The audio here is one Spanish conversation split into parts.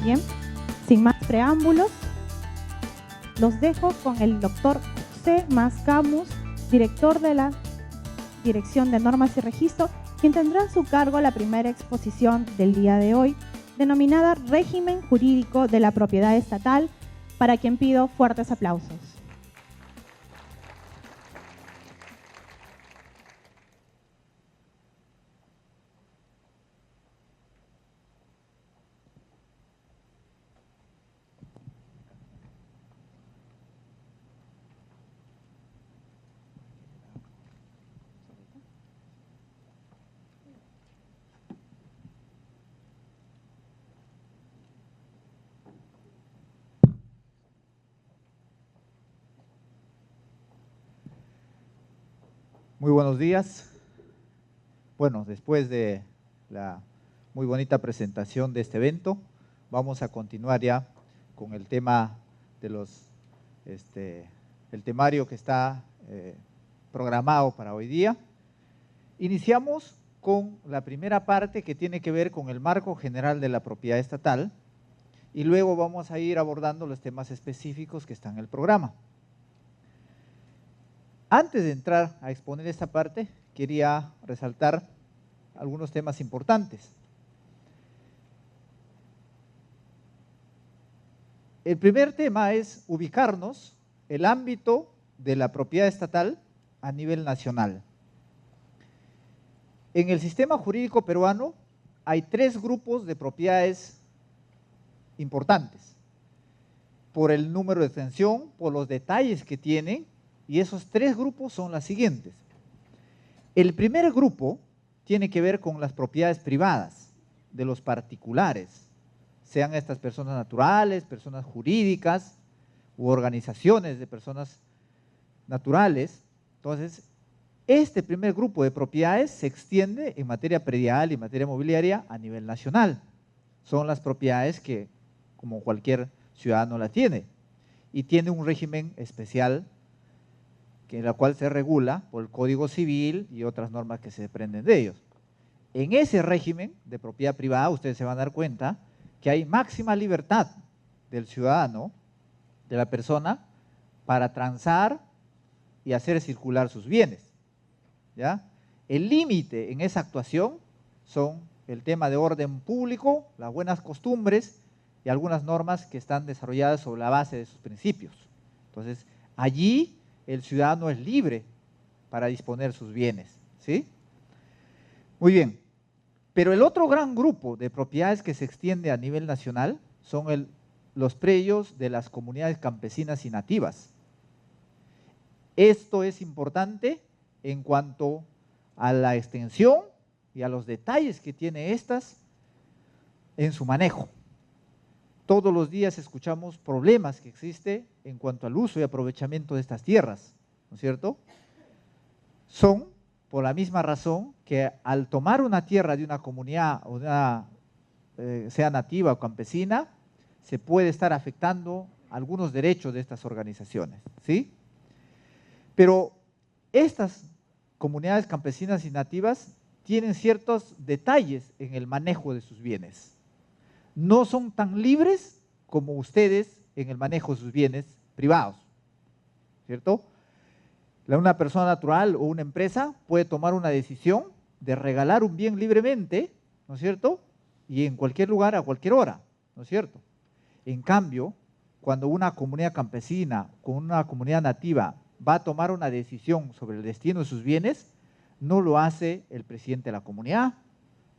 Bien, sin más preámbulos, los dejo con el doctor José Mascamus, director de la Dirección de Normas y Registro, quien tendrá a su cargo la primera exposición del día de hoy, denominada Régimen Jurídico de la Propiedad Estatal, para quien pido fuertes aplausos. Muy buenos días. Bueno, después de la muy bonita presentación de este evento, vamos a continuar ya con el tema de el temario que está programado para hoy día. Iniciamos con la primera parte que tiene que ver con el marco general de la propiedad estatal y luego vamos a ir abordando los temas específicos que están en el programa. Antes de entrar a exponer esta parte, quería resaltar algunos temas importantes. El primer tema es ubicarnos el ámbito de la propiedad estatal a nivel nacional. En el sistema jurídico peruano hay tres grupos de propiedades importantes, por el número de extensión, por los detalles que tienen. Y esos tres grupos son las siguientes. El primer grupo tiene que ver con las propiedades privadas de los particulares, sean estas personas naturales, personas jurídicas u organizaciones de personas naturales. Entonces, este primer grupo de propiedades se extiende en materia predial y materia mobiliaria a nivel nacional. Son las propiedades que, como cualquier ciudadano la tiene, y tiene un régimen especial en la cual se regula por el Código Civil y otras normas que se desprenden de ellos. En ese régimen de propiedad privada, ustedes se van a dar cuenta que hay máxima libertad del ciudadano, de la persona, para transar y hacer circular sus bienes, ¿ya? El límite en esa actuación son el tema de orden público, las buenas costumbres y algunas normas que están desarrolladas sobre la base de sus principios. Entonces, allí el ciudadano es libre para disponer sus bienes, ¿sí? Muy bien, pero el otro gran grupo de propiedades que se extiende a nivel nacional son los predios de las comunidades campesinas y nativas. Esto es importante en cuanto a la extensión y a los detalles que tiene estas en su manejo. Todos los días escuchamos problemas que existen en cuanto al uso y aprovechamiento de estas tierras, ¿no es cierto? Son por la misma razón que al tomar una tierra de una comunidad, sea nativa o campesina, se puede estar afectando algunos derechos de estas organizaciones, ¿sí? Pero estas comunidades campesinas y nativas tienen ciertos detalles en el manejo de sus bienes. No son tan libres como ustedes en el manejo de sus bienes privados, ¿cierto? Una persona natural o una empresa puede tomar una decisión de regalar un bien libremente, ¿no es cierto? Y en cualquier lugar, a cualquier hora, ¿no es cierto? En cambio, cuando una comunidad campesina con una comunidad nativa va a tomar una decisión sobre el destino de sus bienes, no lo hace el presidente de la comunidad,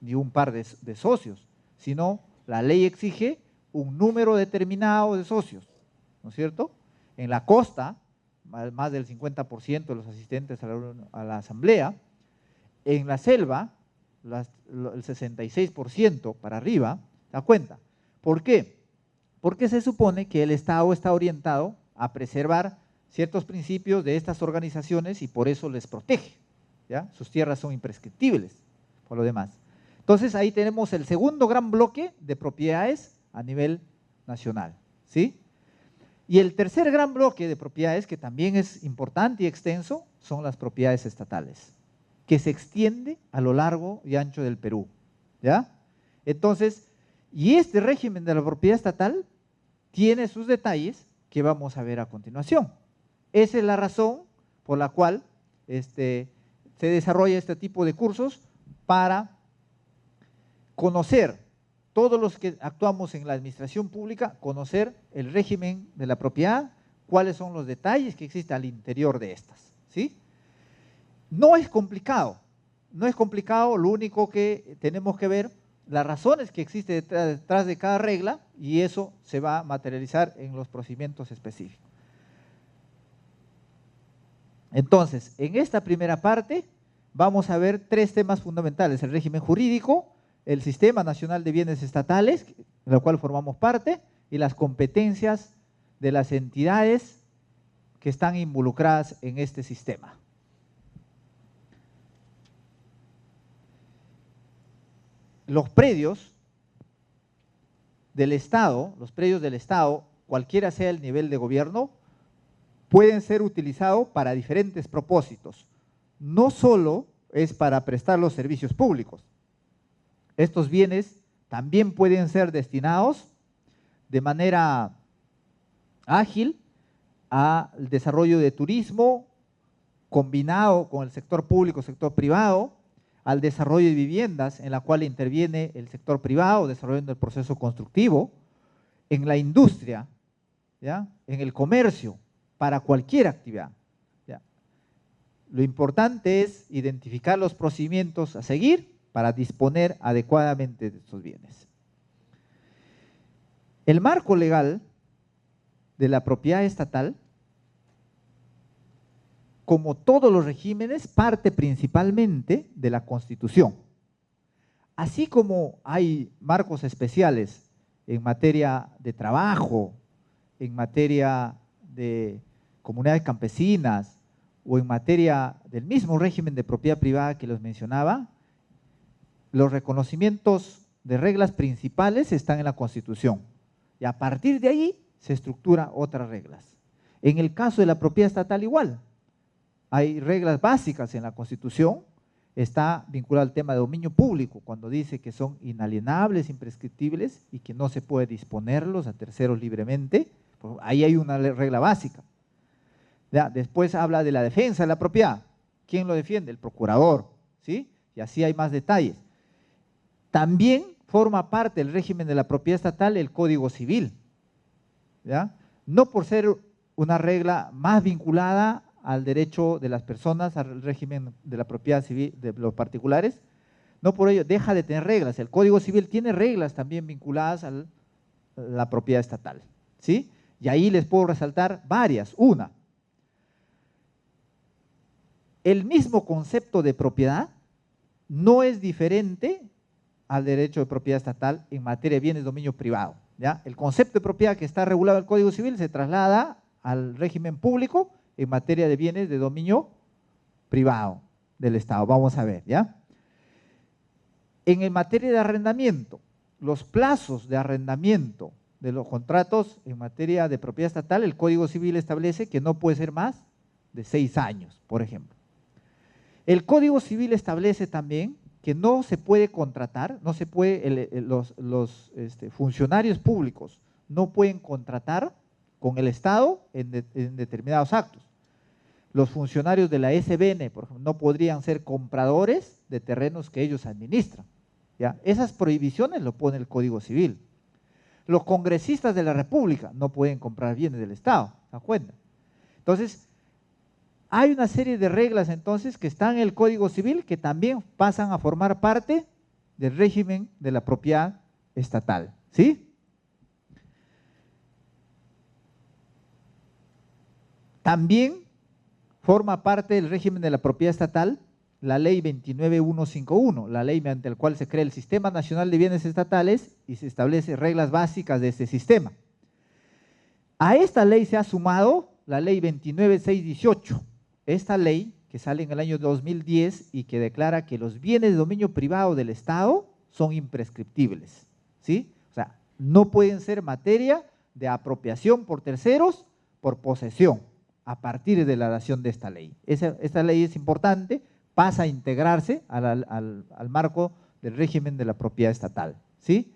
ni un par de socios, sino la ley exige un número determinado de socios, ¿no es cierto? En la costa, más del 50% de los asistentes a la asamblea. En la selva, el 66% para arriba, ¿se da cuenta? ¿Por qué? Porque se supone que el Estado está orientado a preservar ciertos principios de estas organizaciones y por eso les protege, ¿ya? Sus tierras son imprescriptibles, por lo demás. Entonces, ahí tenemos el segundo gran bloque de propiedades a nivel nacional, ¿sí? Y el tercer gran bloque de propiedades, que también es importante y extenso, son las propiedades estatales, que se extiende a lo largo y ancho del Perú, ¿ya? Entonces, Y este régimen de la propiedad estatal tiene sus detalles que vamos a ver a continuación. Esa es la razón por la cual se desarrolla este tipo de cursos, para conocer, todos los que actuamos en la administración pública, conocer el régimen de la propiedad, cuáles son los detalles que existen al interior de estas, ¿sí? No es complicado, lo único que tenemos que ver, las razones que existen detrás de cada regla, y eso se va a materializar en los procedimientos específicos. Entonces, en esta primera parte vamos a ver tres temas fundamentales: el régimen jurídico, el Sistema Nacional de Bienes Estatales, en el cual formamos parte, y las competencias de las entidades que están involucradas en este sistema. Los predios del Estado, cualquiera sea el nivel de gobierno, pueden ser utilizados para diferentes propósitos. No solo es para prestar los servicios públicos. Estos bienes también pueden ser destinados de manera ágil al desarrollo de turismo, combinado con el sector público, sector privado, al desarrollo de viviendas, en la cual interviene el sector privado, desarrollando el proceso constructivo, en la industria, ¿ya?, en el comercio, para cualquier actividad, ¿ya? Lo importante es identificar los procedimientos a seguir para disponer adecuadamente de estos bienes. El marco legal de la propiedad estatal, como todos los regímenes, parte principalmente de la Constitución. Así como hay marcos especiales en materia de trabajo, en materia de comunidades campesinas o en materia del mismo régimen de propiedad privada que los mencionaba, los reconocimientos de reglas principales están en la Constitución, y a partir de ahí se estructuran otras reglas. En el caso de la propiedad estatal igual, hay reglas básicas en la Constitución, está vinculado al tema de dominio público, cuando dice que son inalienables, imprescriptibles y que no se puede disponerlos a terceros libremente. Ahí hay una regla básica. ¿Ya? Después habla de la defensa de la propiedad. ¿Quién lo defiende? El procurador, ¿sí? Y así hay más detalles. También forma parte del régimen de la propiedad estatal el Código Civil, ¿ya? No por ser una regla más vinculada al derecho de las personas, al régimen de la propiedad civil de los particulares, no por ello deja de tener reglas. El Código Civil tiene reglas también vinculadas a la propiedad estatal, ¿sí? Y ahí les puedo resaltar varias. Una, el mismo concepto de propiedad no es diferente al derecho de propiedad estatal en materia de bienes de dominio privado, ¿ya? El concepto de propiedad que está regulado en el Código Civil se traslada al régimen público en materia de bienes de dominio privado del Estado. Vamos a ver, ¿ya? En materia de arrendamiento, los plazos de arrendamiento de los contratos en materia de propiedad estatal, el Código Civil establece que no puede ser más de 6 años, por ejemplo. El Código Civil establece también que no se puede contratar, no se puede, los funcionarios públicos no pueden contratar con el Estado en determinados actos. Los funcionarios de la SBN, por ejemplo, no podrían ser compradores de terrenos que ellos administran, ¿ya? Esas prohibiciones lo pone el Código Civil. Los congresistas de la República no pueden comprar bienes del Estado, ¿se dan cuenta? Entonces, hay una serie de reglas entonces que están en el Código Civil que también pasan a formar parte del régimen de la propiedad estatal, ¿sí? También forma parte del régimen de la propiedad estatal la ley 29151, la ley mediante la cual se crea el Sistema Nacional de Bienes Estatales y se establecen reglas básicas de este sistema. A esta ley se ha sumado la ley 29618, esta ley que sale en el año 2010 y que declara que los bienes de dominio privado del Estado son imprescriptibles, ¿sí? O sea, no pueden ser materia de apropiación por terceros por posesión a partir de la dación de esta ley. Esta ley es importante, pasa a integrarse al marco del régimen de la propiedad estatal, ¿sí?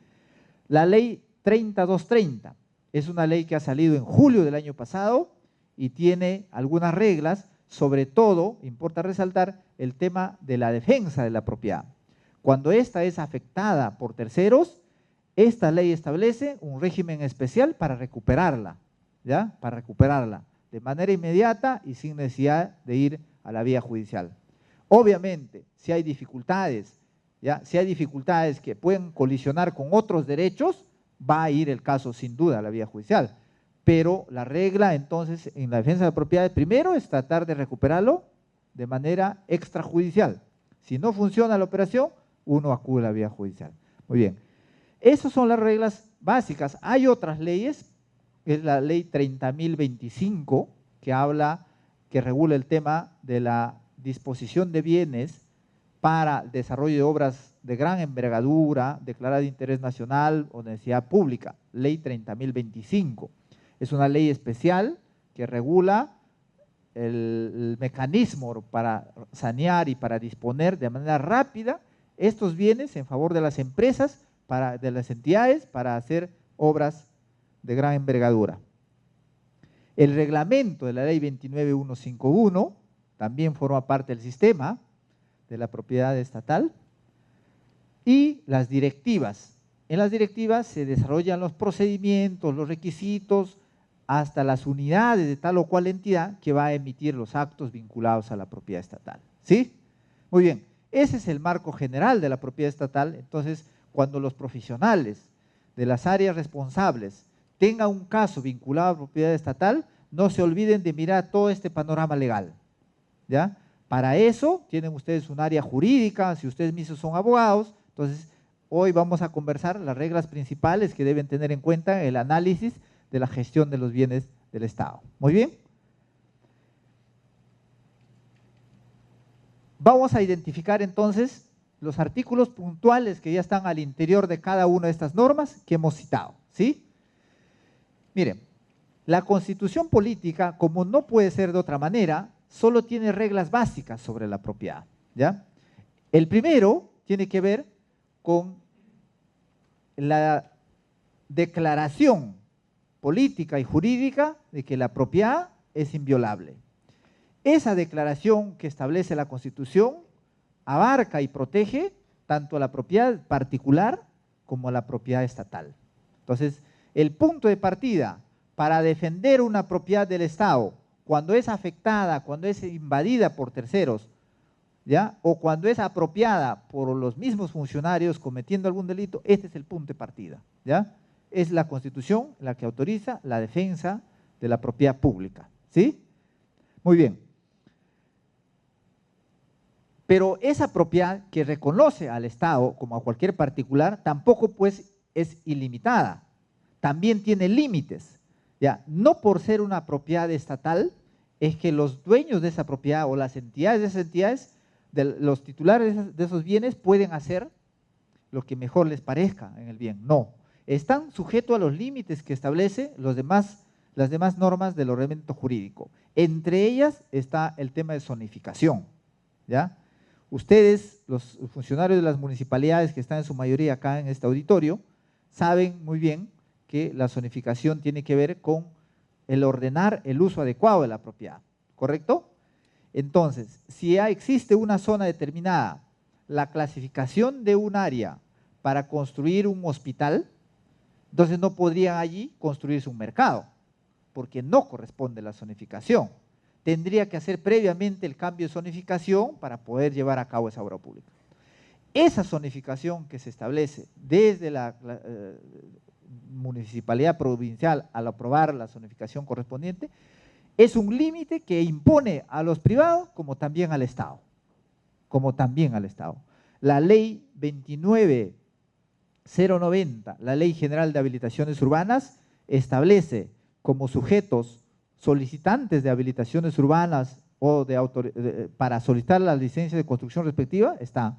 La ley 30230 es una ley que ha salido en julio del año pasado y tiene algunas reglas, sobre todo, importa resaltar, el tema de la defensa de la propiedad. Cuando ésta es afectada por terceros, esta ley establece un régimen especial para recuperarla, ¿ya? Para recuperarla de manera inmediata y sin necesidad de ir a la vía judicial. Obviamente, si hay dificultades, ¿ya? Si hay dificultades que pueden colisionar con otros derechos, va a ir el caso sin duda a la vía judicial. Pero la regla entonces en la defensa de la propiedad primero es tratar de recuperarlo de manera extrajudicial. Si no funciona la operación, uno acude a la vía judicial. Muy bien. Esas son las reglas básicas. Hay otras leyes, es la ley 30.025 que regula el tema de la disposición de bienes para el desarrollo de obras de gran envergadura, declarada de interés nacional o necesidad pública, ley 30.025. Es una ley especial que regula el mecanismo para sanear y para disponer de manera rápida estos bienes en favor de las empresas, de las entidades, para hacer obras de gran envergadura. El reglamento de la ley 29.151 también forma parte del sistema de la propiedad estatal, y las directivas. En las directivas se desarrollan los procedimientos, los requisitos, hasta las unidades de tal o cual entidad que va a emitir los actos vinculados a la propiedad estatal. ¿Sí? Muy bien, ese es el marco general de la propiedad estatal. Entonces, cuando los profesionales de las áreas responsables tengan un caso vinculado a la propiedad estatal, no se olviden de mirar todo este panorama legal, ¿ya? Para eso tienen ustedes un área jurídica, si ustedes mismos son abogados. Entonces, hoy vamos a conversar las reglas principales que deben tener en cuenta el análisis de la gestión de los bienes del Estado. Muy bien. Vamos a identificar entonces los artículos puntuales que ya están al interior de cada una de estas normas que hemos citado, ¿sí? Miren, la Constitución política, como no puede ser de otra manera, solo tiene reglas básicas sobre la propiedad, ¿ya? El primero tiene que ver con la declaración política y jurídica de que la propiedad es inviolable. Esa declaración que establece la Constitución abarca y protege tanto a la propiedad particular como a la propiedad estatal. Entonces, el punto de partida para defender una propiedad del Estado cuando es afectada, cuando es invadida por terceros, ¿ya? O cuando es apropiada por los mismos funcionarios cometiendo algún delito, este es el punto de partida, ¿ya? Es la Constitución la que autoriza la defensa de la propiedad pública, ¿sí? Muy bien. Pero esa propiedad que reconoce al Estado como a cualquier particular tampoco pues es ilimitada, también tiene límites, ¿ya? No por ser una propiedad estatal es que los dueños de esa propiedad o las entidades de esas entidades, los titulares de esos bienes pueden hacer lo que mejor les parezca en el bien, no. Están sujetos a los límites que establece las demás normas del ordenamiento jurídico. Entre ellas está el tema de zonificación, ¿ya? Ustedes, los funcionarios de las municipalidades que están en su mayoría acá en este auditorio, saben muy bien que la zonificación tiene que ver con el ordenar el uso adecuado de la propiedad, ¿correcto? Entonces, si existe una zona determinada, la clasificación de un área para construir un hospital, entonces no podrían allí construirse un mercado, porque no corresponde la zonificación. Tendría que hacer previamente el cambio de zonificación para poder llevar a cabo esa obra pública. Esa zonificación que se establece desde la municipalidad provincial al aprobar la zonificación correspondiente es un límite que impone a los privados como también al Estado. La ley 29.090, la Ley General de Habilitaciones Urbanas, establece como sujetos solicitantes de habilitaciones urbanas o para solicitar la licencia de construcción respectiva, están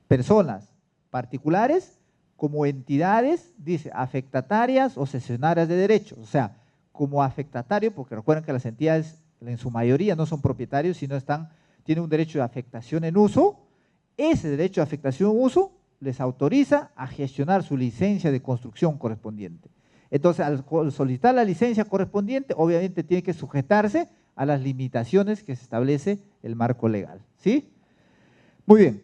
personas particulares como entidades, dice, afectatarias o cesionarias de derechos, o sea, como afectatario, porque recuerden que las entidades en su mayoría no son propietarios, sino tienen un derecho de afectación en uso. Ese derecho de afectación en uso les autoriza a gestionar su licencia de construcción correspondiente. Entonces, al solicitar la licencia correspondiente, obviamente tiene que sujetarse a las limitaciones que se establece el marco legal, ¿sí? Muy bien.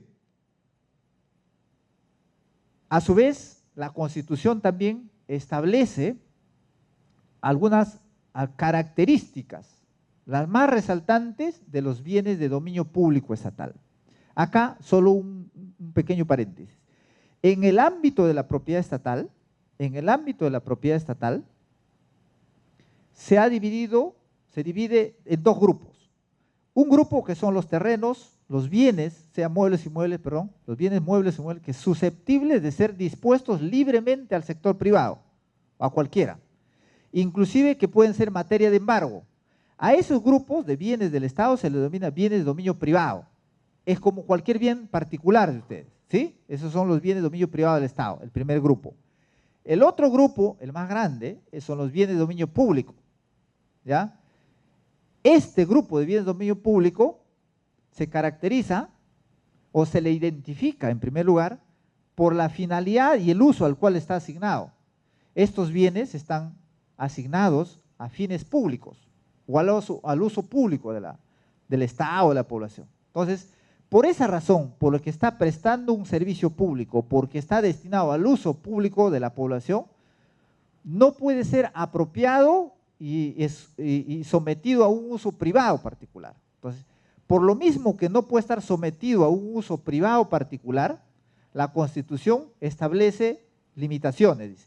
A su vez, la Constitución también establece algunas características, las más resaltantes de los bienes de dominio público estatal. Acá solo un pequeño paréntesis. En el ámbito de la propiedad estatal, se divide en dos grupos. Un grupo que son los terrenos, los bienes, sean muebles y muebles, perdón, los bienes muebles y muebles que son susceptibles de ser dispuestos libremente al sector privado, o a cualquiera, inclusive que pueden ser materia de embargo. A esos grupos de bienes del Estado se les denomina bienes de dominio privado. Es como cualquier bien particular de ustedes, ¿sí? Esos son los bienes de dominio privado del Estado, el primer grupo. El otro grupo, el más grande, son los bienes de dominio público, ¿ya? Este grupo de bienes de dominio público se caracteriza o se le identifica, en primer lugar, por la finalidad y el uso al cual está asignado. Estos bienes están asignados a fines públicos o al uso público del Estado o de la población. Entonces, por esa razón, por lo que está prestando un servicio público, porque está destinado al uso público de la población, no puede ser apropiado y sometido a un uso privado particular. Entonces, por lo mismo que no puede estar sometido a un uso privado particular, la Constitución establece limitaciones. Dice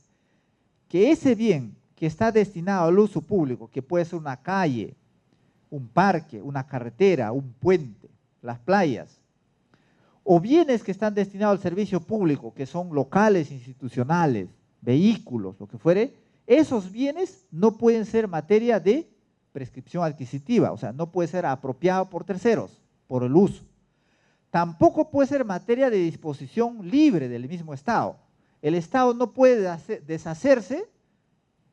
que ese bien que está destinado al uso público, que puede ser una calle, un parque, una carretera, un puente, las playas, o bienes que están destinados al servicio público, que son locales, institucionales, vehículos, lo que fuere, esos bienes no pueden ser materia de prescripción adquisitiva, o sea, no puede ser apropiado por terceros, por el uso. Tampoco puede ser materia de disposición libre del mismo Estado. El Estado no puede deshacerse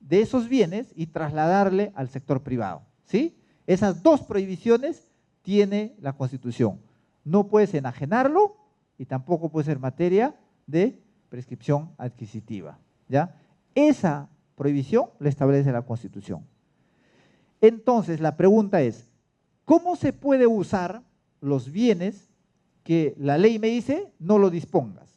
de esos bienes y trasladarle al sector privado, ¿sí? Esas dos prohibiciones tiene la Constitución. No puedes enajenarlo y tampoco puede ser materia de prescripción adquisitiva, ¿ya? Esa prohibición la establece la Constitución. Entonces, la pregunta es, ¿cómo se puede usar los bienes que la ley me dice no lo dispongas?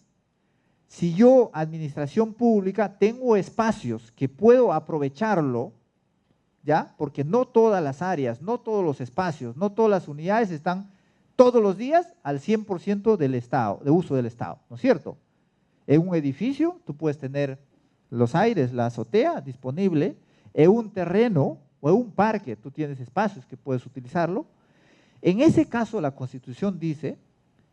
Si yo, administración pública, tengo espacios que puedo aprovecharlo, ¿ya? Porque no todas las áreas, no todos los espacios, no todas las unidades están todos los días al 100% del Estado, de uso del Estado, ¿no es cierto? En un edificio tú puedes tener los aires, la azotea disponible, en un terreno o en un parque tú tienes espacios que puedes utilizarlo. En ese caso la Constitución dice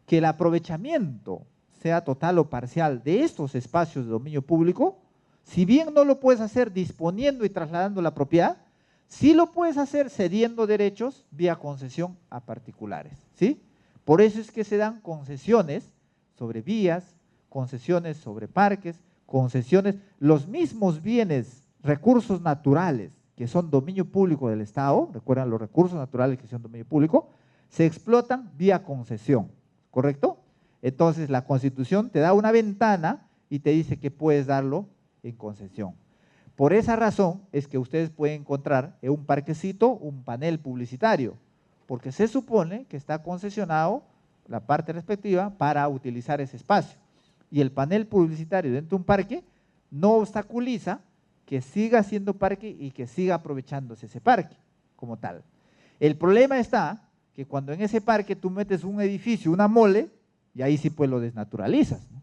que el aprovechamiento, sea total o parcial, de estos espacios de dominio público, si bien no lo puedes hacer disponiendo y trasladando la propiedad, sí lo puedes hacer cediendo derechos vía concesión a particulares, ¿sí? Por eso es que se dan concesiones sobre vías, concesiones sobre parques, concesiones, los mismos bienes, recursos naturales que son dominio público del Estado, recuerdan los recursos naturales que son dominio público, se explotan vía concesión, ¿correcto? Entonces la Constitución te da una ventana y te dice que puedes darlo en concesión. Por esa razón es que ustedes pueden encontrar en un parquecito un panel publicitario, porque se supone que está concesionado la parte respectiva para utilizar ese espacio. Y el panel publicitario dentro de un parque no obstaculiza que siga siendo parque y que siga aprovechándose ese parque como tal. El problema está que cuando en ese parque tú metes un edificio, una mole, y ahí sí pues lo desnaturalizas, ¿no?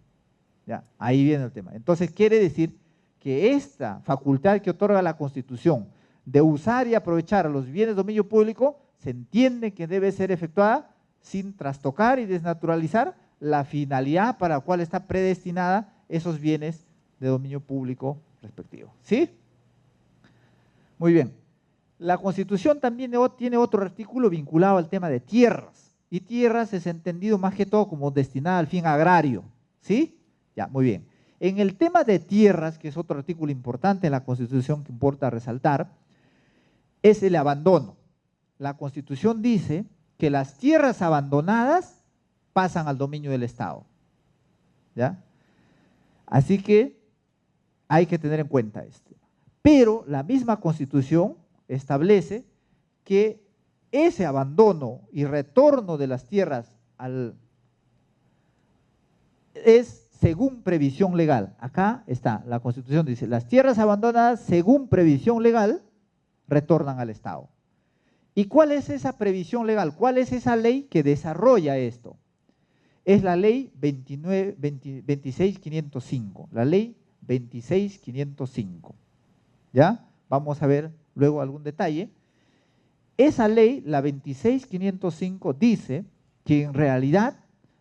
Ya, ahí viene el tema. Entonces quiere decir que esta facultad que otorga la Constitución de usar y aprovechar los bienes de dominio público se entiende que debe ser efectuada sin trastocar y desnaturalizar la finalidad para la cual está predestinada esos bienes de dominio público respectivo, ¿sí? Muy bien. La Constitución también tiene otro artículo vinculado al tema de tierras, y tierras es entendido más que todo como destinada al fin agrario, ¿sí? Ya, muy bien. En el tema de tierras, que es otro artículo importante en la Constitución que importa resaltar, es el abandono. La Constitución dice que las tierras abandonadas pasan al dominio del Estado, ¿ya? Así que hay que tener en cuenta esto. Pero la misma Constitución establece que ese abandono y retorno de las tierras es según previsión legal. Acá está, la Constitución dice, las tierras abandonadas según previsión legal retornan al Estado. ¿Y cuál es esa previsión legal? ¿Cuál es esa ley que desarrolla esto? Es la ley 26505, la ley 26505. ¿Ya? Vamos a ver luego algún detalle. Esa ley, la 26505, dice que en realidad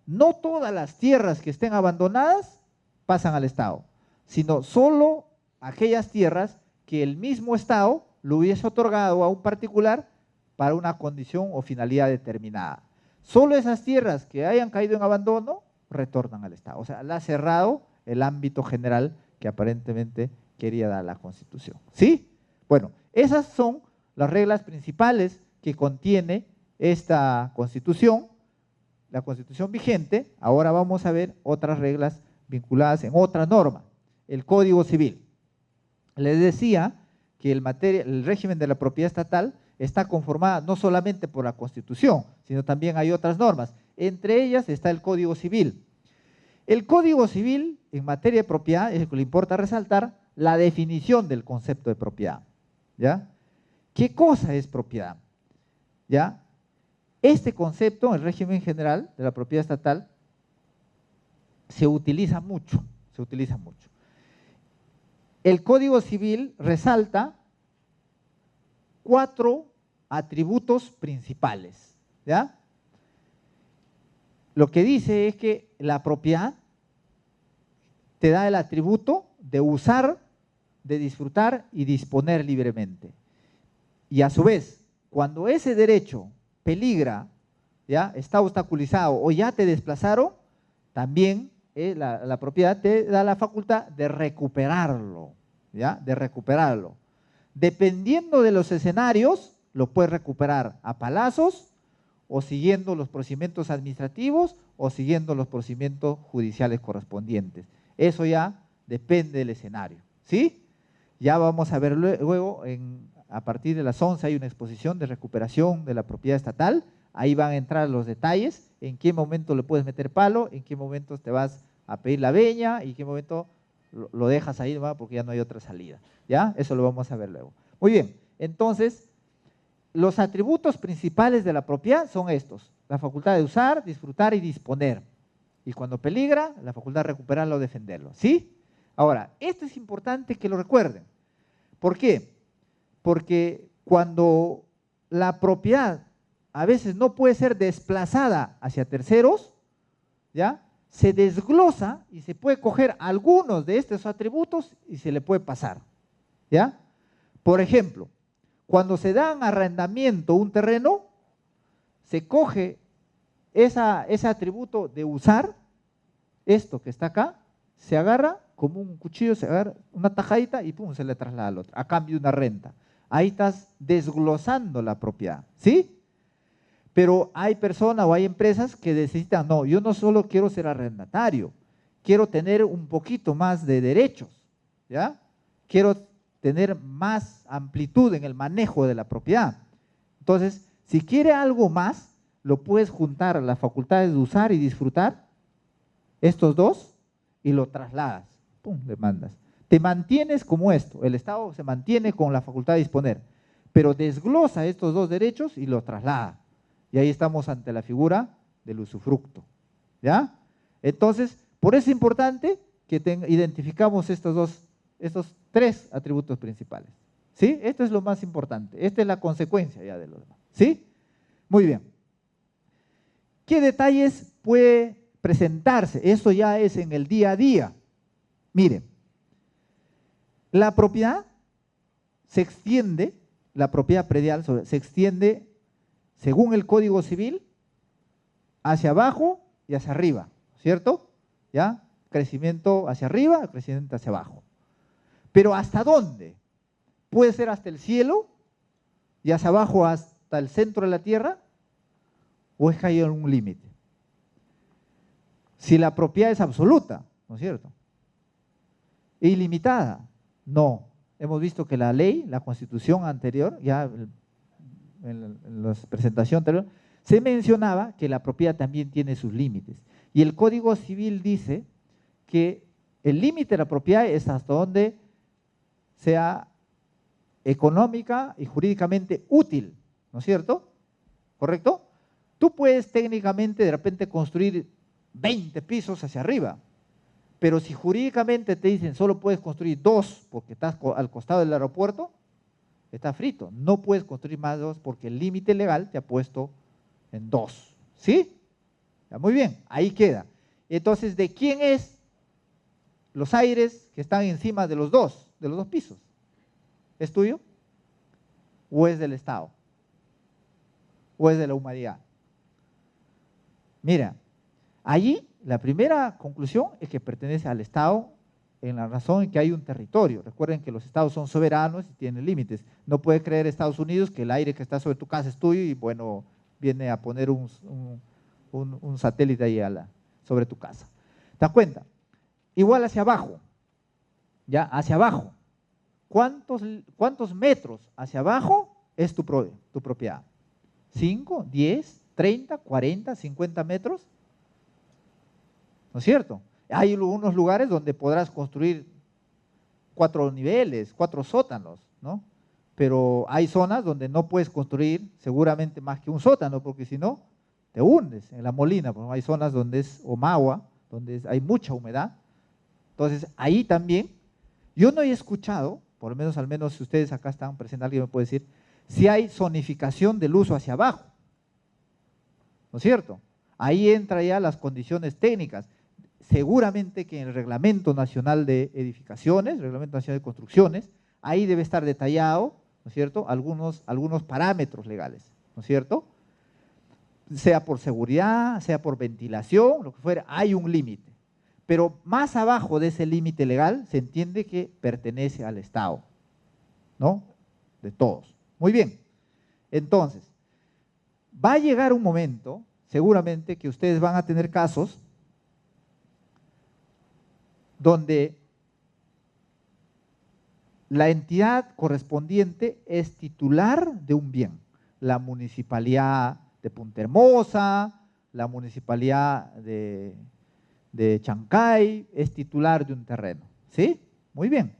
no todas las tierras que estén abandonadas pasan al Estado, sino solo aquellas tierras que el mismo Estado lo hubiese otorgado a un particular para una condición o finalidad determinada. Solo esas tierras que hayan caído en abandono retornan al Estado. O sea, le ha cerrado el ámbito general que aparentemente quería dar la Constitución. ¿Sí? Bueno, esas son las reglas principales que contiene esta Constitución, la Constitución vigente. Ahora vamos a ver otras reglas vinculadas en otra norma, el Código Civil. Les decía que el régimen de la propiedad estatal está conformada no solamente por la Constitución, sino también hay otras normas. Entre ellas está el Código Civil. El Código Civil, en materia de propiedad, es lo que le importa resaltar, la definición del concepto de propiedad. ¿Ya? ¿Qué cosa es propiedad? ¿Ya? Este concepto, en el régimen general de la propiedad estatal, se utiliza mucho, se utiliza mucho. El Código Civil resalta 4 atributos principales, ¿ya? Lo que dice es que la propiedad te da el atributo de usar, de disfrutar y disponer libremente. Y a su vez, cuando ese derecho peligra, ¿ya? Está obstaculizado o ya te desplazaron, también la propiedad te da la facultad de recuperarlo, ¿ya? De recuperarlo. Dependiendo de los escenarios, lo puedes recuperar a palazos o siguiendo los procedimientos administrativos o siguiendo los procedimientos judiciales correspondientes. Eso ya depende del escenario, ¿sí? Ya vamos a ver luego, a partir de las 11 hay una exposición de recuperación de la propiedad estatal. Ahí van a entrar los detalles, en qué momento le puedes meter palo, en qué momento te vas a pedir la veña y en qué momento lo dejas ahí, ¿va? Porque ya no hay otra salida. ¿Ya? Eso lo vamos a ver luego. Muy bien, entonces, los atributos principales de la propiedad son estos: la facultad de usar, disfrutar y disponer. Y cuando peligra, la facultad de recuperarlo o defenderlo. ¿Sí? Ahora, esto es importante que lo recuerden. ¿Por qué? Porque cuando la propiedad a veces no puede ser desplazada hacia terceros, ¿ya? Se desglosa y se puede coger algunos de estos atributos y se le puede pasar, ¿ya? Por ejemplo, cuando se da en arrendamiento un terreno, se coge ese atributo de usar, esto que está acá, se agarra como un cuchillo, se agarra una tajadita y pum, se le traslada al otro, a cambio de una renta. Ahí estás desglosando la propiedad, ¿sí? Pero hay personas o hay empresas que necesitan, no, yo no solo quiero ser arrendatario, quiero tener un poquito más de derechos, ¿ya? Quiero tener más amplitud en el manejo de la propiedad. Entonces, si quiere algo más, lo puedes juntar a las facultades de usar y disfrutar, estos dos, y lo trasladas, pum, le mandas. Te mantienes como esto, el Estado se mantiene con la facultad de disponer, pero desglosa estos dos derechos y lo traslada. Y ahí estamos ante la figura del usufructo, ¿ya? Entonces, por eso es importante que identificamos estos 3 atributos principales, ¿sí? Esto es lo más importante, esta es la consecuencia ya de lo demás, ¿sí? Muy bien. ¿Qué detalles puede presentarse? Eso ya es en el día a día. Miren, la propiedad se extiende, la propiedad predial se extiende según el Código Civil, hacia abajo y hacia arriba, ¿cierto? ¿Ya? Crecimiento hacia arriba, crecimiento hacia abajo. Pero ¿hasta dónde? ¿Puede ser hasta el cielo y hacia abajo hasta el centro de la tierra? ¿O es que hay algún límite? Si la propiedad es absoluta, ¿no es cierto? ilimitada. No, hemos visto que la ley, la constitución anterior, ya en la presentación anterior, se mencionaba que la propiedad también tiene sus límites. Y el Código Civil dice que el límite de la propiedad es hasta donde sea económica y jurídicamente útil, ¿no es cierto? ¿Correcto? Tú puedes técnicamente de repente construir 20 pisos hacia arriba, pero si jurídicamente te dicen solo puedes construir 2 porque estás al costado del aeropuerto, está frito. No puedes construir más de 2 porque el límite legal te ha puesto en 2. ¿Sí? Ya, muy bien, ahí queda. Entonces, ¿de quién es los aires que están encima de los dos pisos? ¿Es tuyo? ¿O es del Estado? ¿O es de la humanidad? Mira, allí la primera conclusión es que pertenece al Estado en la razón en que hay un territorio. Recuerden que los estados son soberanos y tienen límites. No puede creer Estados Unidos que el aire que está sobre tu casa es tuyo y bueno, viene a poner un satélite ahí sobre tu casa. ¿Te das cuenta? Igual hacia abajo, ya hacia abajo. ¿Cuántos metros hacia abajo es tu propiedad? ¿5, 10, 30, 40, 50 metros? ¿No es cierto? Hay unos lugares donde podrás construir 4 niveles, 4 sótanos, ¿no? Pero hay zonas donde no puedes construir seguramente más que un sótano, porque si no, te hundes en la molina, porque hay zonas donde es Omagua, donde hay mucha humedad. Entonces, ahí también, yo no he escuchado, por lo menos, al menos si ustedes acá están presentes, alguien me puede decir, si hay zonificación del uso hacia abajo, ¿no es cierto? Ahí entra ya las condiciones técnicas. Seguramente que en el Reglamento Nacional de Edificaciones, Reglamento Nacional de Construcciones, ahí debe estar detallado, ¿no es cierto?, algunos parámetros legales, ¿no es cierto? Sea por seguridad, sea por ventilación, lo que fuera, hay un límite. Pero más abajo de ese límite legal se entiende que pertenece al Estado, ¿no? De todos. Muy bien. Entonces, va a llegar un momento, seguramente, que ustedes van a tener casos donde la entidad correspondiente es titular de un bien. La municipalidad de Punta Hermosa, la municipalidad de Chancay es titular de un terreno. ¿Sí? Muy bien.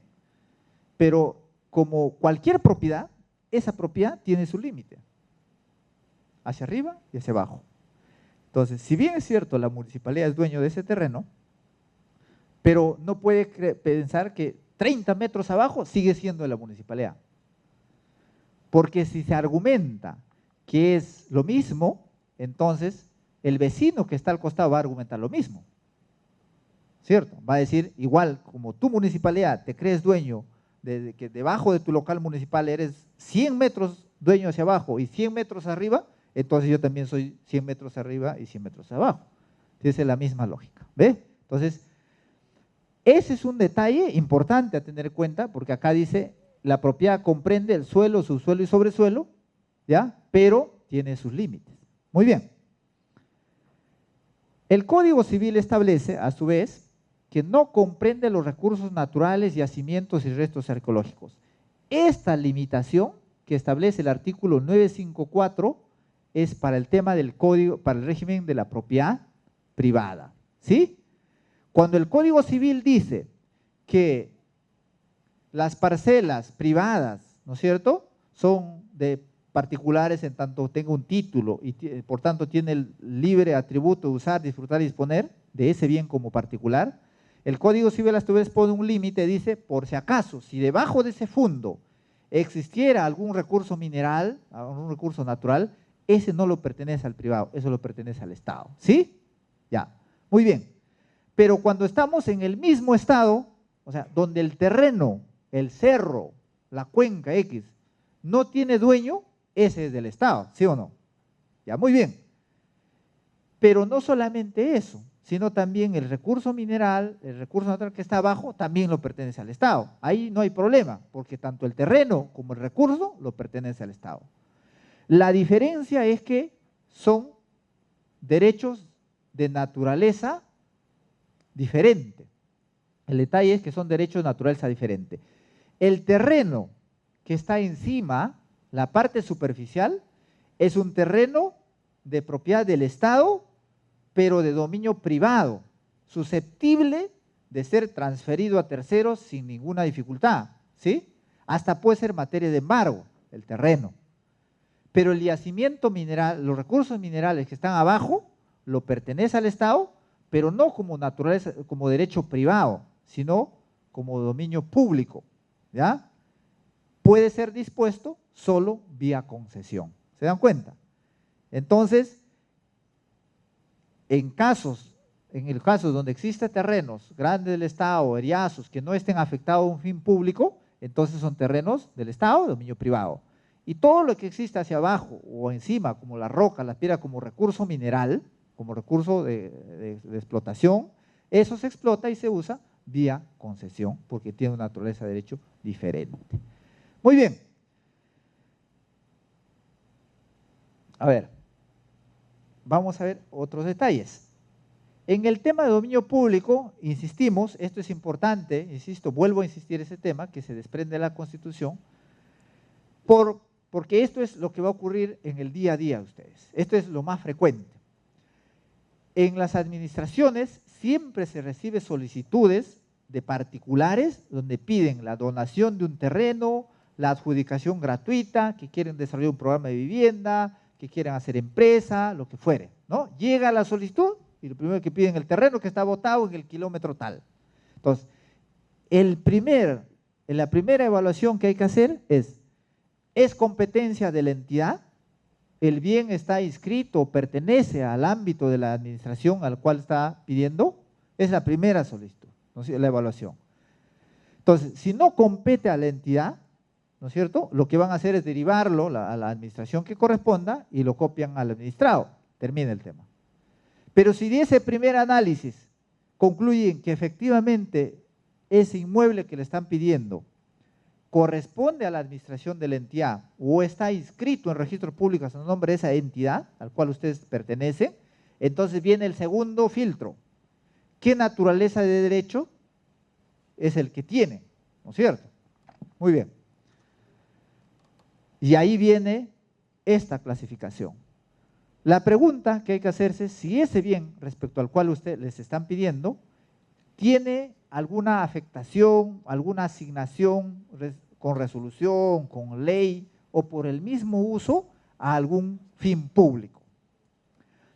Pero como cualquier propiedad, esa propiedad tiene su límite. Hacia arriba y hacia abajo. Entonces, si bien es cierto, la municipalidad es dueño de ese terreno, pero no puede pensar que 30 metros abajo sigue siendo de la municipalidad. Porque si se argumenta que es lo mismo, entonces el vecino que está al costado va a argumentar lo mismo. ¿Cierto? Va a decir, igual como tu municipalidad te crees dueño de que debajo de tu local municipal eres 100 metros dueño hacia abajo y 100 metros arriba, entonces yo también soy 100 metros arriba y 100 metros abajo. Esa es la misma lógica. ¿Ve? Entonces, ese es un detalle importante a tener en cuenta, porque acá dice, la propiedad comprende el suelo, subsuelo y sobresuelo, ¿ya? Pero tiene sus límites. Muy bien. El Código Civil establece, a su vez, que no comprende los recursos naturales, yacimientos y restos arqueológicos. Esta limitación que establece el artículo 954 es para el tema del código, para el régimen de la propiedad privada. ¿Sí? Cuando el Código Civil dice que las parcelas privadas, ¿no es cierto?, son de particulares en tanto tenga un título y por tanto tiene el libre atributo de usar, disfrutar y disponer de ese bien como particular, el Código Civil a su vez pone un límite, dice, por si acaso, si debajo de ese fondo existiera algún recurso mineral, algún recurso natural, ese no lo pertenece al privado, eso lo pertenece al Estado. ¿Sí? Ya, muy bien. Pero cuando estamos en el mismo estado, o sea, donde el terreno, el cerro, la cuenca X, no tiene dueño, ese es del Estado, ¿sí o no? Ya, muy bien. Pero no solamente eso, sino también el recurso mineral, el recurso natural que está abajo, también lo pertenece al Estado. Ahí no hay problema, porque tanto el terreno como el recurso lo pertenece al Estado. La diferencia es que son derechos de naturaleza diferente. El detalle es que son derechos de naturaleza diferente. El terreno que está encima, la parte superficial, es un terreno de propiedad del Estado, pero de dominio privado, susceptible de ser transferido a terceros sin ninguna dificultad, ¿sí? Hasta puede ser materia de embargo, el terreno. Pero el yacimiento mineral, los recursos minerales que están abajo, lo pertenece al Estado, pero no como naturaleza, como derecho privado, sino como dominio público, ¿ya? Puede ser dispuesto solo vía concesión. ¿Se dan cuenta? Entonces, en el caso donde existen terrenos grandes del Estado, eriazos, que no estén afectados a un fin público, entonces son terrenos del Estado, de dominio privado. Y todo lo que existe hacia abajo o encima, como la roca, la piedra, como recurso mineral, como recurso de explotación, eso se explota y se usa vía concesión, porque tiene una naturaleza de derecho diferente. Muy bien. A ver, vamos a ver otros detalles. En el tema de dominio público, insistimos, esto es importante, insisto, vuelvo a insistir ese tema que se desprende de la Constitución, porque esto es lo que va a ocurrir en el día a día de ustedes. Esto es lo más frecuente. En las administraciones siempre se recibe solicitudes de particulares donde piden la donación de un terreno, la adjudicación gratuita, que quieren desarrollar un programa de vivienda, que quieren hacer empresa, lo que fuere, ¿no? Llega la solicitud y lo primero que piden el terreno que está botado en el kilómetro tal. Entonces, la primera evaluación que hay que hacer ¿es competencia de la entidad? ¿El bien está inscrito o pertenece al ámbito de la administración al cual está pidiendo? Es la primera solicitud, ¿no es cierto? La evaluación. Entonces, si no compete a la entidad, ¿no es cierto?, lo que van a hacer es derivarlo a la administración que corresponda y lo copian al administrado. Termina el tema. Pero si de ese primer análisis concluyen que efectivamente ese inmueble que le están pidiendo corresponde a la administración de la entidad o está inscrito en registros públicos en nombre de esa entidad al cual ustedes pertenecen, entonces viene el segundo filtro. ¿Qué naturaleza de derecho es el que tiene? ¿No es cierto? Muy bien. Y ahí viene esta clasificación. La pregunta que hay que hacerse es si ese bien respecto al cual ustedes les están pidiendo tiene alguna afectación, alguna asignación con resolución, con ley o por el mismo uso a algún fin público.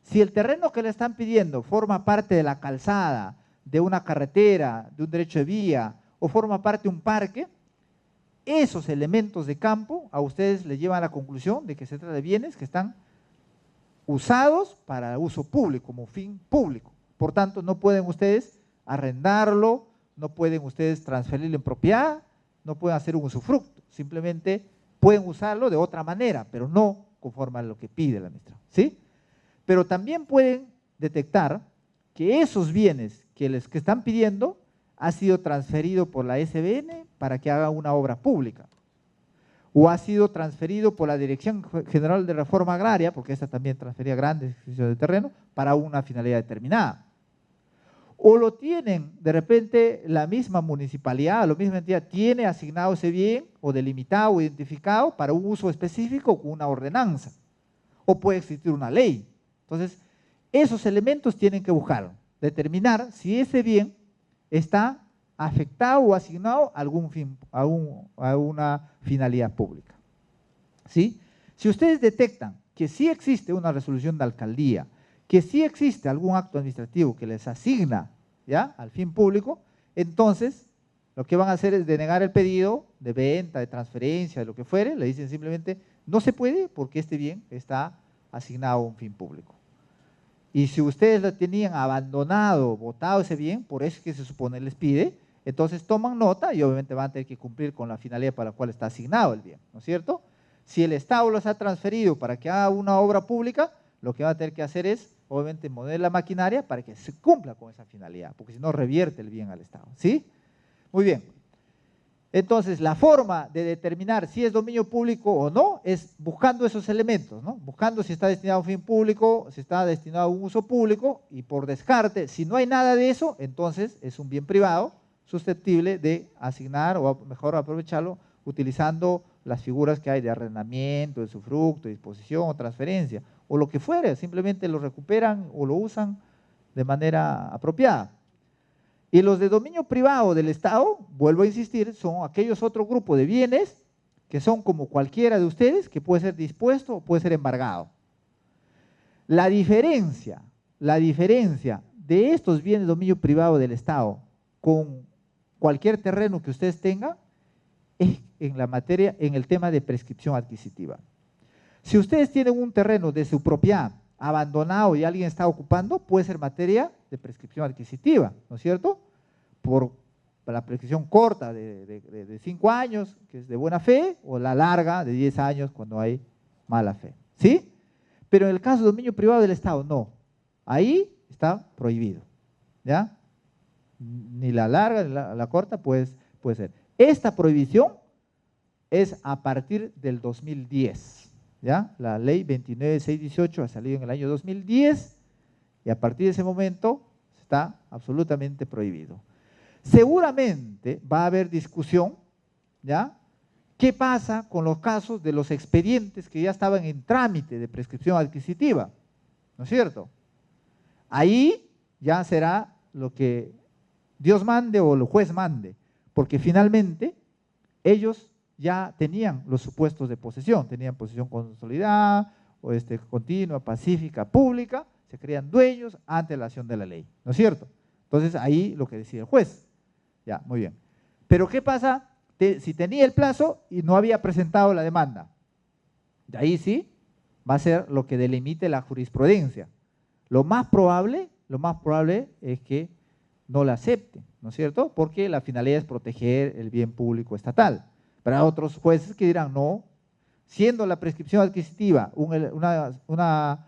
Si el terreno que le están pidiendo forma parte de la calzada, de una carretera, de un derecho de vía o forma parte de un parque, esos elementos de campo a ustedes les llevan a la conclusión de que se trata de bienes que están usados para uso público, como fin público. Por tanto, no pueden ustedes arrendarlo, no pueden ustedes transferirlo en propiedad, no pueden hacer un usufructo, simplemente pueden usarlo de otra manera, pero no conforme a lo que pide la administración, ¿sí? Pero también pueden detectar que esos bienes que están pidiendo ha sido transferido por la SBN para que haga una obra pública, o ha sido transferido por la Dirección General de Reforma Agraria, porque esta también transfería grandes extensiones de terreno, para una finalidad determinada. O lo tienen, de repente, la misma municipalidad, la misma entidad, tiene asignado ese bien, o delimitado, o identificado, para un uso específico con una ordenanza, o puede existir una ley. Entonces, esos elementos tienen que buscar, determinar si ese bien está afectado o asignado a algún fin, a una finalidad pública. ¿Sí? Si ustedes detectan que sí existe una resolución de alcaldía, que sí existe algún acto administrativo que les asigna, ¿ya?, al fin público, entonces lo que van a hacer es denegar el pedido de venta, de transferencia, de lo que fuere, le dicen simplemente no se puede porque este bien está asignado a un fin público. Y si ustedes lo tenían abandonado, botado ese bien, por eso es que se supone les pide, entonces toman nota y obviamente van a tener que cumplir con la finalidad para la cual está asignado el bien, ¿no es cierto? Si el Estado los ha transferido para que haga una obra pública, lo que van a tener que hacer es, obviamente, mover la maquinaria para que se cumpla con esa finalidad, porque si no revierte el bien al Estado, ¿sí? Muy bien. Entonces, la forma de determinar si es dominio público o no es buscando esos elementos, ¿no? Buscando si está destinado a un fin público, si está destinado a un uso público y por descarte, si no hay nada de eso, entonces es un bien privado susceptible de asignar o mejor aprovecharlo utilizando las figuras que hay de arrendamiento, de usufructo, de disposición o transferencia, o lo que fuere, simplemente lo recuperan o lo usan de manera apropiada. Y los de dominio privado del Estado, vuelvo a insistir, son aquellos otros grupos de bienes que son como cualquiera de ustedes, que puede ser dispuesto o puede ser embargado. La diferencia de estos bienes de dominio privado del Estado con cualquier terreno que ustedes tengan es en el tema de prescripción adquisitiva. Si ustedes tienen un terreno de su propiedad abandonado y alguien está ocupando, puede ser materia de prescripción adquisitiva, ¿no es cierto? Por la prescripción corta de 5 años, que es de buena fe, o la larga de 10 años cuando hay mala fe, ¿sí? Pero en el caso de dominio privado del Estado, no. Ahí está prohibido, ¿ya? Ni la larga ni la corta puede ser. Esta prohibición es a partir del 2010, ¿ya? La ley 29618 ha salido en el año 2010 y a partir de ese momento está absolutamente prohibido. Seguramente va a haber discusión, ¿ya? ¿Qué pasa con los casos de los expedientes que ya estaban en trámite de prescripción adquisitiva? ¿No es cierto? Ahí ya será lo que Dios mande o el juez mande, porque finalmente ellos ya tenían los supuestos de posesión, tenían posesión consolidada, o continua, pacífica, pública, se creían dueños ante la acción de la ley, ¿no es cierto? Entonces ahí lo que decide el juez. Ya, muy bien. Pero ¿qué pasa si tenía el plazo y no había presentado la demanda? De ahí sí va a ser lo que delimite la jurisprudencia. Lo más probable es que no la acepte, ¿no es cierto? Porque la finalidad es proteger el bien público estatal. Pero hay otros jueces que dirán, no, siendo la prescripción adquisitiva una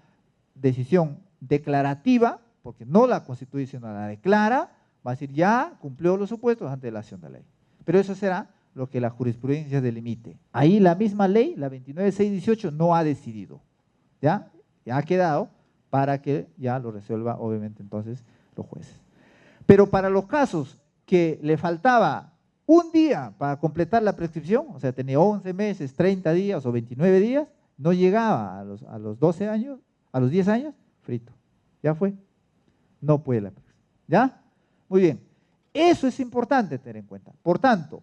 decisión declarativa, porque no la constituye sino la declara, va a decir ya cumplió los supuestos ante la acción de ley. Pero eso será lo que la jurisprudencia delimite. Ahí la misma ley, la 29618, no ha decidido, ¿ya? Ya ha quedado para que ya lo resuelva obviamente entonces los jueces. Pero para los casos que le faltaba un día para completar la prescripción, o sea, tenía 11 meses, 30 días o 29 días, no llegaba a los 12 años, a los 10 años, frito. Ya fue. No puede la prescripción. ¿Ya? Muy bien. Eso es importante tener en cuenta. Por tanto,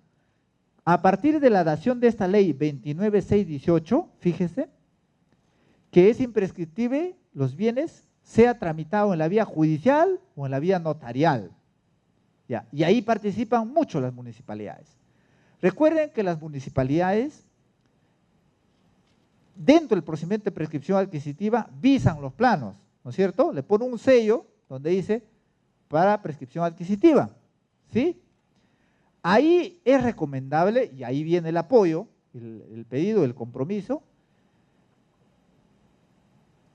a partir de la dación de esta ley 29618, fíjese, que es imprescriptible los bienes sea tramitado en la vía judicial o en la vía notarial. Ya, y ahí participan mucho las municipalidades. Recuerden que las municipalidades, dentro del procedimiento de prescripción adquisitiva, visan los planos, ¿no es cierto? Le ponen un sello donde dice para prescripción adquisitiva, ¿sí? Ahí es recomendable, y ahí viene el apoyo, el pedido, el compromiso,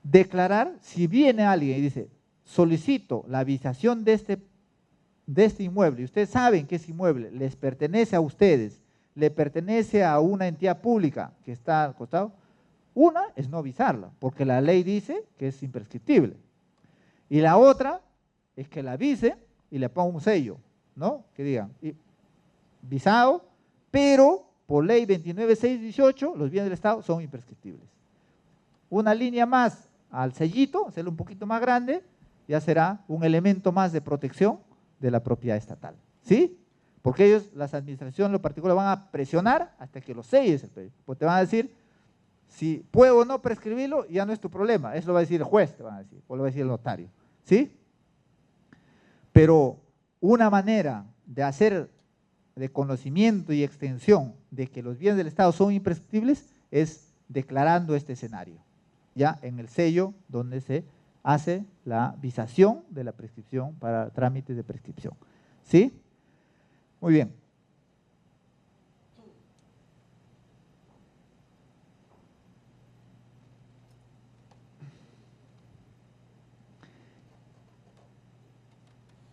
declarar, si viene alguien y dice, solicito la visación de este inmueble, y ustedes saben que ese inmueble les pertenece a ustedes, le pertenece a una entidad pública que está al costado, una es no visarla, porque la ley dice que es imprescriptible. Y la otra es que la vise y le ponga un sello, ¿no? Que digan, visado, pero por ley 29618 los bienes del Estado son imprescriptibles. Una línea más al sellito, hacerlo un poquito más grande, ya será un elemento más de protección de la propiedad estatal, ¿sí? Porque ellos, las administraciones en lo particular, van a presionar hasta que lo selles el pedido. Pues te van a decir, si puedo o no prescribirlo, ya no es tu problema, eso lo va a decir el juez, te van a decir, o lo va a decir el notario, ¿sí? Pero una manera de hacer de conocimiento y extensión de que los bienes del Estado son imprescriptibles es declarando este escenario, ya en el sello donde se hace la visación de la prescripción para trámites de prescripción, ¿sí? Muy bien.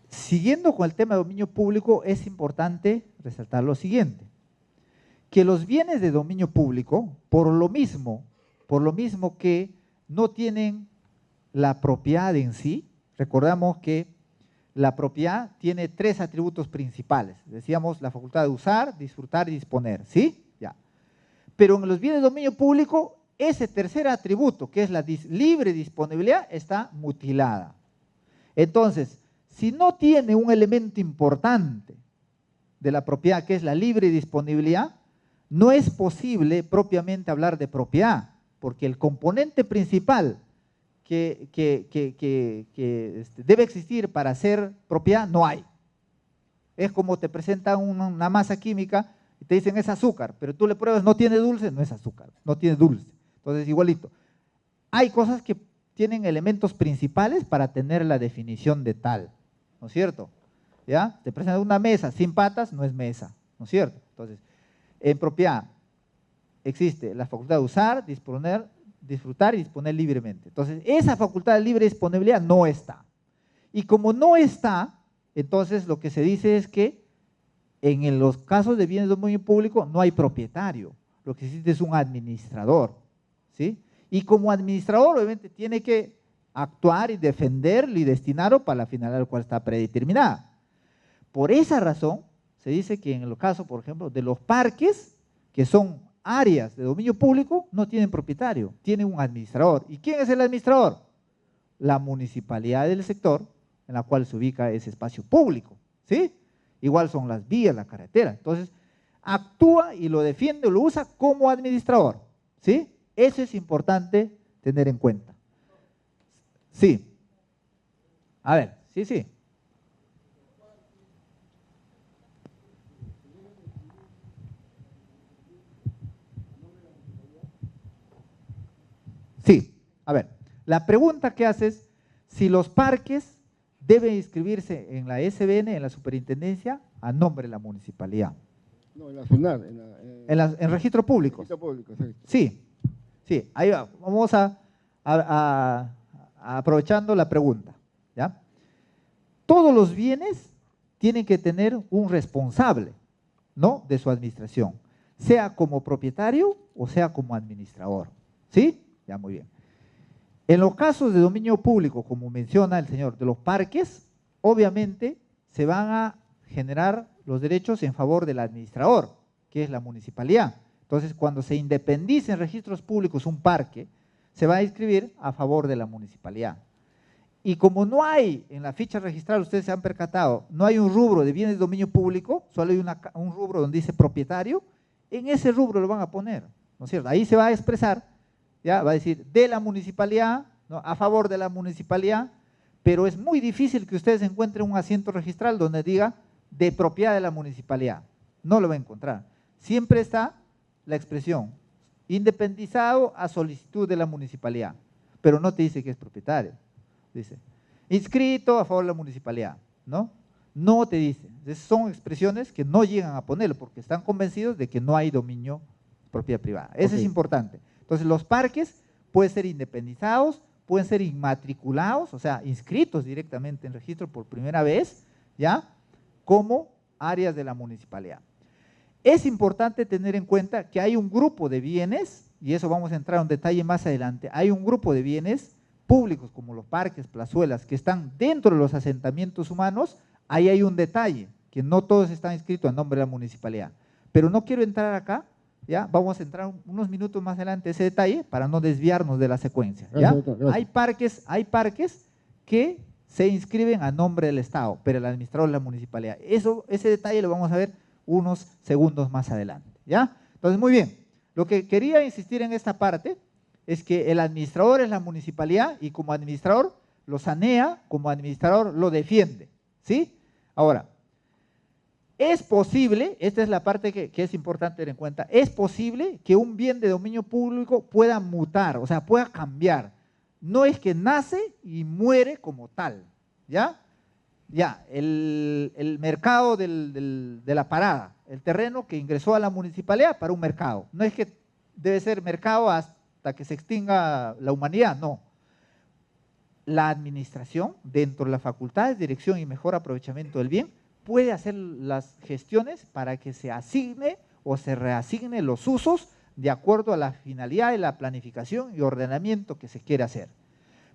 Siguiendo con el tema de dominio público, es importante resaltar lo siguiente, que los bienes de dominio público, por lo mismo que no tienen la propiedad en sí, recordamos que la propiedad tiene 3 atributos principales. Decíamos la facultad de usar, disfrutar y disponer, ¿sí? Ya. Pero en los bienes de dominio público, ese tercer atributo, que es la libre disponibilidad, está mutilada. Entonces, si no tiene un elemento importante de la propiedad, que es la libre disponibilidad, no es posible propiamente hablar de propiedad, porque el componente principal que debe existir para ser propiedad no hay. Es como te presentan una masa química y te dicen es azúcar, pero tú le pruebas, no tiene dulce, no es azúcar, no tiene dulce. Entonces igualito. Hay cosas que tienen elementos principales para tener la definición de tal, ¿no es cierto? ¿Ya? Te presentan una mesa sin patas, no es mesa, ¿no es cierto? Entonces, en propiedad existe la facultad de usar, disponer, disfrutar y disponer libremente. Entonces, esa facultad de libre disponibilidad no está. Y como no está, entonces lo que se dice es que en los casos de bienes de dominio público no hay propietario, lo que existe es un administrador, ¿sí? Y como administrador obviamente tiene que actuar y defenderlo y destinarlo para la finalidad al cual está predeterminada. Por esa razón se dice que en el caso, por ejemplo, de los parques, que son áreas de dominio público, no tienen propietario, tienen un administrador. ¿Y quién es el administrador? La municipalidad del sector en la cual se ubica ese espacio público, ¿sí? Igual son las vías, la carretera. Entonces, actúa y lo defiende o lo usa como administrador, ¿sí? Eso es importante tener en cuenta. Sí. A ver, sí. Sí, a ver, la pregunta que haces, si los parques deben inscribirse en la SBN, en la superintendencia, a nombre de la municipalidad. No, en la SUNAT. En registro público. Registro público, Sí, ahí va. Vamos aprovechando la pregunta, ¿ya? Todos los bienes tienen que tener un responsable, ¿no?, de su administración, sea como propietario o sea como administrador, ¿sí? Ya, muy bien. En los casos de dominio público, como menciona el señor, de los parques, obviamente se van a generar los derechos en favor del administrador, que es la municipalidad. Entonces, cuando se independice en registros públicos un parque, se va a inscribir a favor de la municipalidad. Y como no hay en la ficha registral, ustedes se han percatado, no hay un rubro de bienes de dominio público, solo hay un rubro donde dice propietario, en ese rubro lo van a poner, ¿no es cierto? Ahí se va a expresar, ya va a decir de la municipalidad, ¿no?, a favor de la municipalidad, pero es muy difícil que ustedes encuentren un asiento registral donde diga de propiedad de la municipalidad. No lo va a encontrar. Siempre está la expresión independizado a solicitud de la municipalidad, pero no te dice que es propietario. Dice inscrito a favor de la municipalidad, ¿no? No te dice. Entonces, son expresiones que no llegan a ponerlo porque están convencidos de que no hay dominio propiedad privada. Eso es importante. Entonces, los parques pueden ser independizados, pueden ser inmatriculados, o sea, inscritos directamente en registro por primera vez, ¿ya?, como áreas de la municipalidad. Es importante tener en cuenta que hay un grupo de bienes, y eso vamos a entrar en detalle más adelante, hay un grupo de bienes públicos como los parques, plazuelas, que están dentro de los asentamientos humanos. Ahí hay un detalle, que no todos están inscritos a nombre de la municipalidad. Pero no quiero entrar acá, ¿ya? Vamos a entrar unos minutos más adelante ese detalle para no desviarnos de la secuencia, ¿ya? Gracias. Hay parques que se inscriben a nombre del Estado, pero el administrador es la municipalidad. Ese detalle lo vamos a ver unos segundos más adelante, ¿ya? Entonces, muy bien, lo que quería insistir en esta parte es que el administrador es la municipalidad y como administrador lo sanea, como administrador lo defiende, ¿sí? Ahora, es posible, esta es la parte que es importante tener en cuenta, es posible que un bien de dominio público pueda mutar, o sea, pueda cambiar. No es que nace y muere como tal, ¿ya? Ya, el mercado de la parada, el terreno que ingresó a la municipalidad para un mercado. No es que debe ser mercado hasta que se extinga la humanidad, no. La administración, dentro de las facultades, dirección y mejor aprovechamiento del bien, puede hacer las gestiones para que se asigne o se reasigne los usos de acuerdo a la finalidad de la planificación y ordenamiento que se quiere hacer.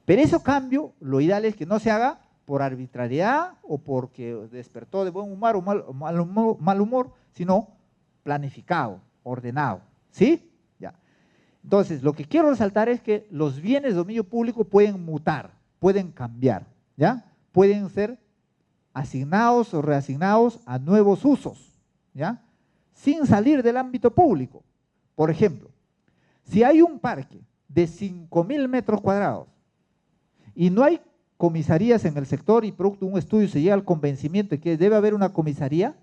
Pero eso cambio, lo ideal es que no se haga por arbitrariedad o porque despertó de buen humor o mal humor, sino planificado, ordenado, ¿sí? Ya. Entonces, lo que quiero resaltar es que los bienes de dominio público pueden mutar, pueden cambiar, ¿ya? Pueden ser asignados o reasignados a nuevos usos, ¿ya? Sin salir del ámbito público. Por ejemplo, si hay un parque de 5.000 metros cuadrados y no hay comisarías en el sector y producto de un estudio se llega al convencimiento de que debe haber una comisaría,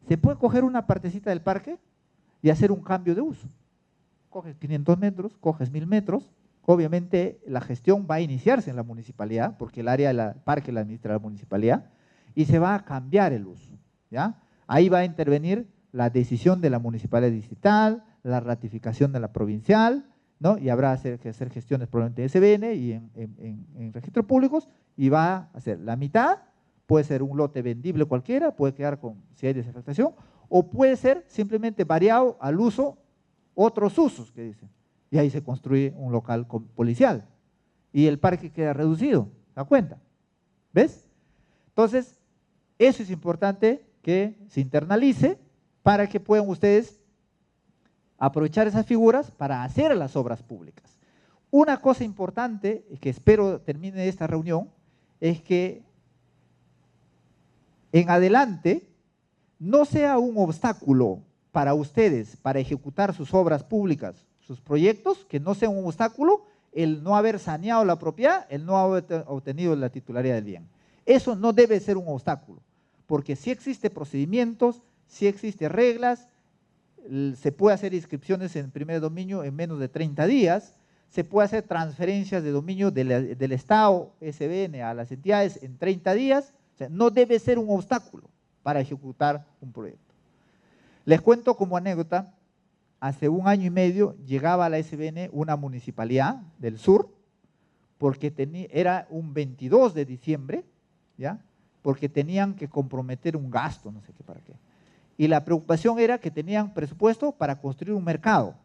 se puede coger una partecita del parque y hacer un cambio de uso. Coges 500 metros, coges 1.000 metros, obviamente la gestión va a iniciarse en la municipalidad, porque el área del parque la administra la municipalidad, y se va a cambiar el uso, ¿ya? Ahí va a intervenir la decisión de la municipalidad distrital, la ratificación de la provincial, ¿no? Y habrá que hacer gestiones probablemente en SBN y en registros públicos, y va a hacer la mitad, puede ser un lote vendible cualquiera, puede quedar con, si hay desafectación, o puede ser simplemente variado al uso, otros usos que dicen, y ahí se construye un local policial, y el parque queda reducido, ¿se da cuenta? ¿Ves? Entonces, eso es importante que se internalice para que puedan ustedes aprovechar esas figuras para hacer las obras públicas. Una cosa importante, que espero termine esta reunión, es que en adelante no sea un obstáculo para ustedes, para ejecutar sus obras públicas, sus proyectos, que no sea un obstáculo el no haber saneado la propiedad, el no haber obtenido la titularidad del bien. Eso no debe ser un obstáculo, porque sí existen procedimientos, sí existen reglas, se puede hacer inscripciones en primer dominio en menos de 30 días, se puede hacer transferencias de dominio del Estado, SBN, a las entidades en 30 días, o sea, no debe ser un obstáculo para ejecutar un proyecto. Les cuento como anécdota, hace 1 año y medio llegaba a la SBN una municipalidad del sur, porque era un 22 de diciembre, ¿ya? Porque tenían que comprometer un gasto, no sé qué para qué. Y la preocupación era que tenían presupuesto para construir un mercado.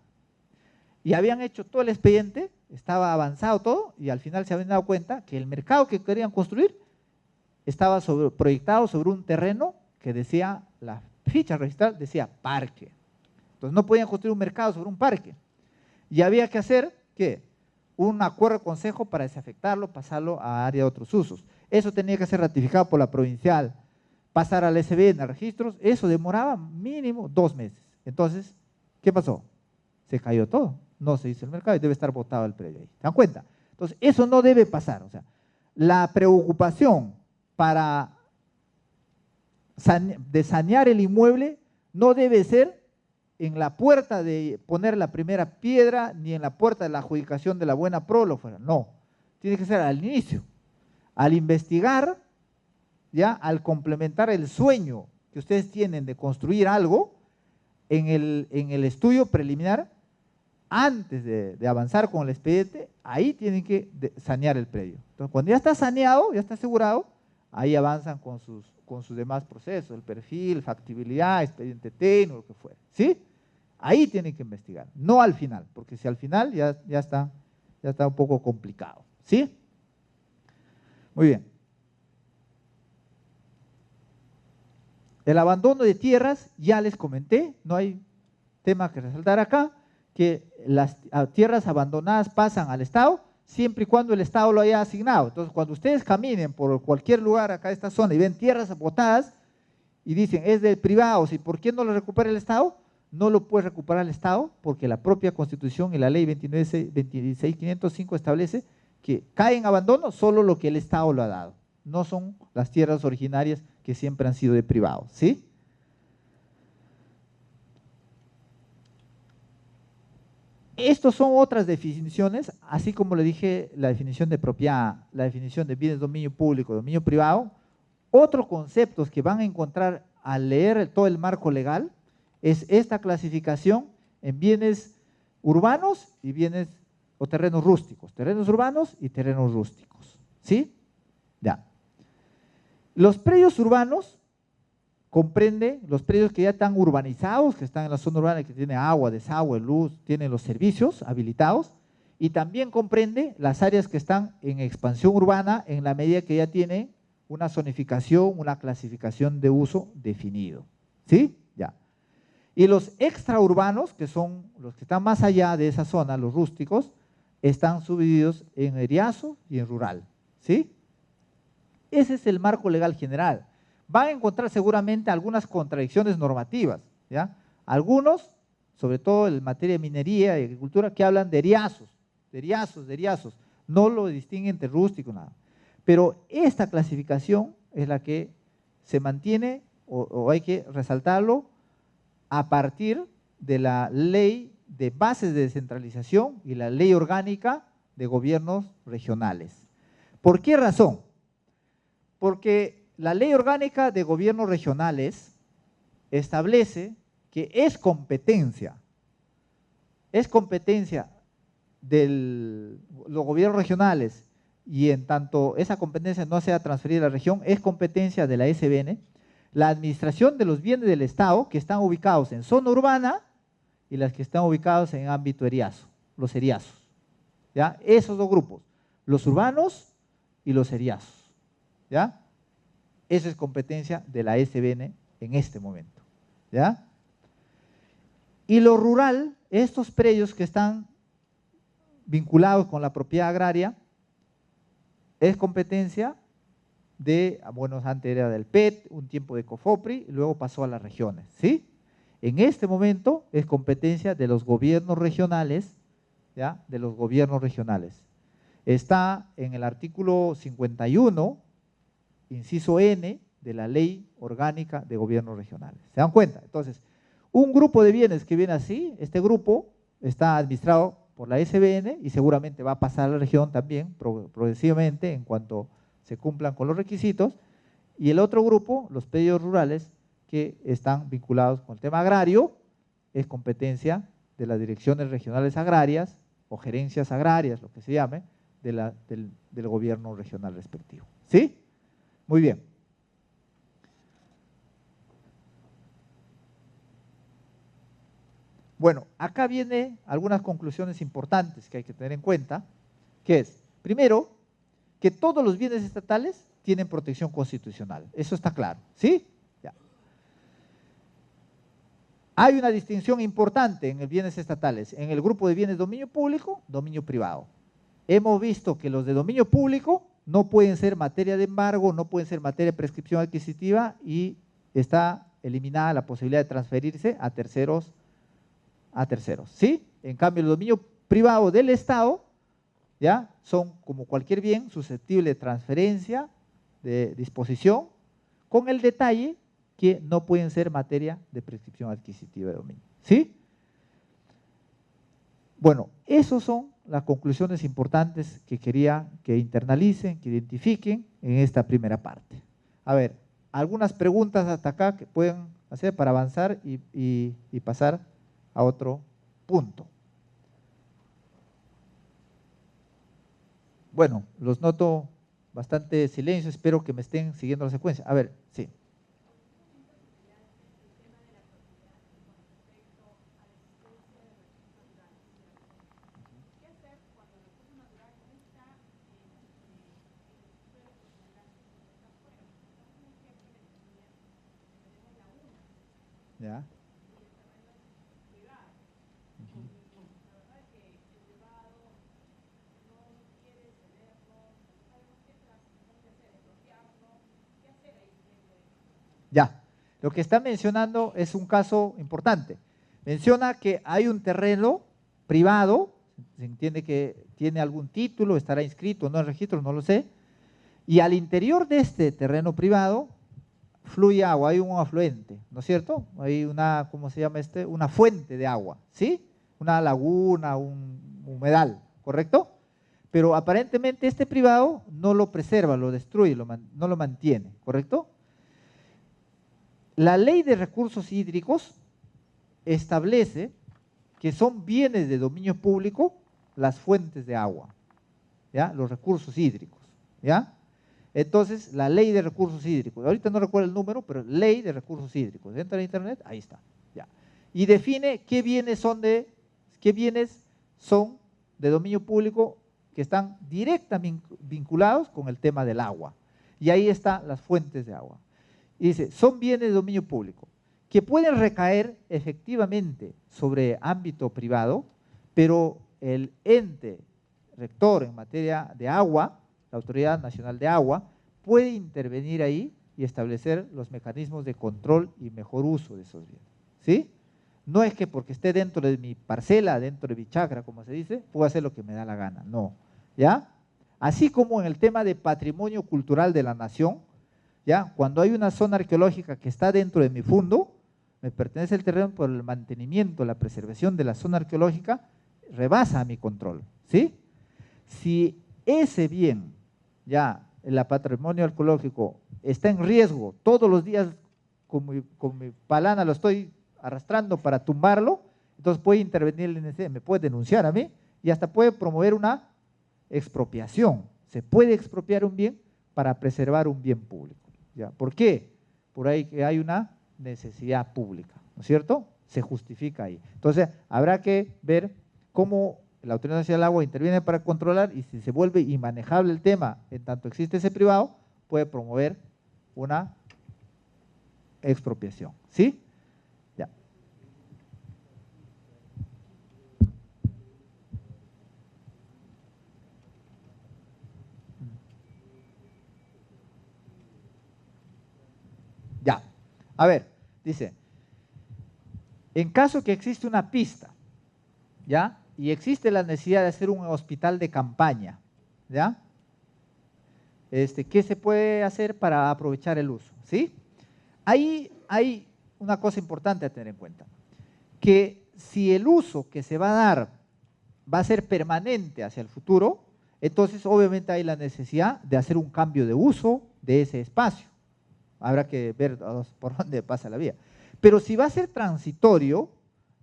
Y habían hecho todo el expediente, estaba avanzado todo, y al final se habían dado cuenta que el mercado que querían construir estaba proyectado sobre un terreno que decía, la ficha registral decía parque. Entonces no podían construir un mercado sobre un parque. Y había que hacer, ¿qué? Un acuerdo de consejo para desafectarlo, pasarlo a área de otros usos. Eso tenía que ser ratificado por la provincial, pasar al SBN, a registros, eso demoraba mínimo 2 meses. Entonces, ¿qué pasó? Se cayó todo, no se hizo el mercado y debe estar botado el predio ahí. ¿Se dan cuenta? Entonces, eso no debe pasar. O sea, la preocupación para sanear el inmueble no debe ser en la puerta de poner la primera piedra, ni en la puerta de la adjudicación de la buena prole, no. Tiene que ser al inicio, al investigar, ya, al complementar el sueño que ustedes tienen de construir algo, en el estudio preliminar, antes de avanzar con el expediente, ahí tienen que sanear el predio. Entonces, cuando ya está saneado, ya está asegurado, ahí avanzan con sus demás procesos, el perfil, factibilidad, expediente técnico, lo que fuera, ¿sí? Ahí tienen que investigar, no al final, porque si al final ya está un poco complicado, ¿sí? Muy bien. El abandono de tierras, ya les comenté, no hay tema que resaltar acá, que las tierras abandonadas pasan al Estado, siempre y cuando el Estado lo haya asignado. Entonces, cuando ustedes caminen por cualquier lugar acá de esta zona y ven tierras botadas y dicen, es de privados, ¿y por qué no lo recupera el Estado? No lo puede recuperar el Estado porque la propia Constitución y la Ley 26.505 establece que cae en abandono solo lo que el Estado lo ha dado. No son las tierras originarias que siempre han sido de privados, ¿sí? Estas son otras definiciones, así como le dije la definición de propiedad, la definición de bienes de dominio público, dominio privado. Otros conceptos que van a encontrar al leer todo el marco legal es esta clasificación en bienes urbanos y bienes o terrenos rústicos, terrenos urbanos y terrenos rústicos, ¿sí? Ya. Los predios urbanos comprende los predios que ya están urbanizados, que están en la zona urbana, que tienen agua, desagüe, luz, tienen los servicios habilitados, y también comprende las áreas que están en expansión urbana en la medida que ya tienen una zonificación, una clasificación de uso definido. ¿Sí? Ya. Y los extraurbanos, que son los que están más allá de esa zona, los rústicos, están subdivididos en eriazo y en rural. ¿Sí? Ese es el marco legal general. Van a encontrar seguramente algunas contradicciones normativas, ¿ya? Algunos, sobre todo en materia de minería y agricultura, que hablan de eriazos, no lo distinguen entre rústico, nada. Pero esta clasificación es la que se mantiene, o hay que resaltarlo, a partir de la ley de bases de descentralización y la ley orgánica de gobiernos regionales. ¿Por qué razón? Porque la ley orgánica de gobiernos regionales establece que es competencia de los gobiernos regionales, y en tanto esa competencia no sea transferida a la región, es competencia de la SBN, la administración de los bienes del Estado que están ubicados en zona urbana y las que están ubicados en ámbito eriazo, los eriazos. ¿Ya? Esos dos grupos, los urbanos y los eriazos. ¿Ya? Eso es competencia de la SBN en este momento. ¿Ya? Y lo rural, estos predios que están vinculados con la propiedad agraria, es competencia de, bueno, antes era del PET, un tiempo de COFOPRI, y luego pasó a las regiones. ¿Sí? En este momento es competencia de los gobiernos regionales, ¿ya? De los gobiernos regionales. Está en el artículo 51, inciso N, de la Ley Orgánica de Gobiernos Regionales. ¿Se dan cuenta? Entonces, un grupo de bienes que viene así, este grupo está administrado por la SBN y seguramente va a pasar a la región también progresivamente en cuanto se cumplan con los requisitos, y el otro grupo, los predios rurales, que están vinculados con el tema agrario, es competencia de las direcciones regionales agrarias o gerencias agrarias, lo que se llame, del gobierno regional respectivo. ¿Sí? Muy bien. Bueno, acá vienen algunas conclusiones importantes que hay que tener en cuenta, que es, primero, que todos los bienes estatales tienen protección constitucional. Eso está claro, ¿sí? Ya. Hay una distinción importante en los bienes estatales, en el grupo de bienes de dominio público, dominio privado. Hemos visto que los de dominio público no pueden ser materia de embargo, no pueden ser materia de prescripción adquisitiva y está eliminada la posibilidad de transferirse a terceros, ¿sí? En cambio, el dominio privado del Estado, ¿ya? Son como cualquier bien susceptible de transferencia, de disposición, con el detalle que no pueden ser materia de prescripción adquisitiva de dominio, ¿sí? Bueno, esas son las conclusiones importantes que quería que internalicen, que identifiquen en esta primera parte. A ver, algunas preguntas hasta acá que pueden hacer para avanzar y pasar a otro punto. Bueno, los noto bastante silencio, espero que me estén siguiendo la secuencia. A ver, sí. ¿Ya? Ya, lo que está mencionando es un caso importante. Menciona que hay un terreno privado, se entiende que tiene algún título, estará inscrito o no en registro, no lo sé, y al interior de este terreno privado fluye agua, hay un afluente, ¿no es cierto? Hay una, ¿cómo se llama este? Una fuente de agua, ¿sí? Una laguna, un humedal, ¿correcto? Pero aparentemente este privado no lo preserva, lo destruye, no lo mantiene, ¿correcto? La ley de recursos hídricos establece que son bienes de dominio público las fuentes de agua, ¿ya? Los recursos hídricos, ¿ya? Entonces, la ley de recursos hídricos, ahorita no recuerdo el número, pero ley de recursos hídricos, entra en internet, ahí está, ¿ya? Y define qué bienes son de dominio público que están directamente vinculados con el tema del agua. Y ahí están las fuentes de agua. Y dice, son bienes de dominio público, que pueden recaer efectivamente sobre ámbito privado, pero el ente rector en materia de agua, la Autoridad Nacional de Agua, puede intervenir ahí y establecer los mecanismos de control y mejor uso de esos bienes, ¿sí? No es que porque esté dentro de mi parcela, dentro de mi chacra, como se dice, puedo hacer lo que me da la gana, no, ¿ya? Así como en el tema de patrimonio cultural de la nación, ¿ya? Cuando hay una zona arqueológica que está dentro de mi fundo, me pertenece el terreno por el mantenimiento, la preservación de la zona arqueológica, rebasa mi control, ¿sí? Si ese bien, ya, el patrimonio arqueológico, está en riesgo, todos los días con mi palana lo estoy arrastrando para tumbarlo, entonces puede intervenir el INC, me puede denunciar a mí y hasta puede promover una expropiación. Se puede expropiar un bien para preservar un bien público, ¿ya? ¿Por qué? Por ahí que hay una necesidad pública, ¿no es cierto? Se justifica ahí. Entonces, habrá que ver cómo la Autoridad Nacional del Agua interviene para controlar y si se vuelve inmanejable el tema, en tanto existe ese privado, puede promover una expropiación, ¿sí? Ya. Ya. A ver, dice, en caso que existe una pista, ¿ya? Y existe la necesidad de hacer un hospital de campaña, ¿ya? ¿Qué se puede hacer para aprovechar el uso? ¿Sí? Ahí hay una cosa importante a tener en cuenta, que si el uso que se va a dar va a ser permanente hacia el futuro, entonces obviamente hay la necesidad de hacer un cambio de uso de ese espacio. Habrá que ver por dónde pasa la vía. Pero si va a ser transitorio,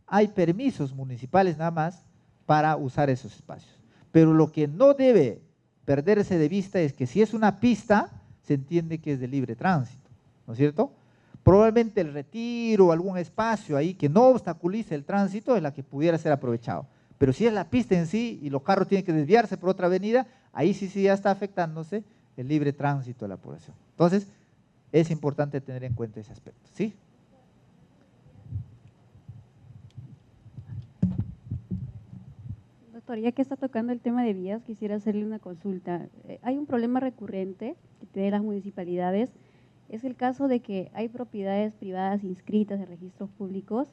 hay permisos municipales nada más para usar esos espacios. Pero lo que no debe perderse de vista es que si es una pista, se entiende que es de libre tránsito, ¿no es cierto? Probablemente el retiro o algún espacio ahí que no obstaculice el tránsito es la que pudiera ser aprovechado. Pero si es la pista en sí y los carros tienen que desviarse por otra avenida, ahí sí ya está afectándose el libre tránsito de la población. Entonces, es importante tener en cuenta ese aspecto, ¿sí? Doctor, ya que está tocando el tema de vías, quisiera hacerle una consulta. Hay un problema recurrente que tienen las municipalidades, es el caso de que hay propiedades privadas inscritas en registros públicos,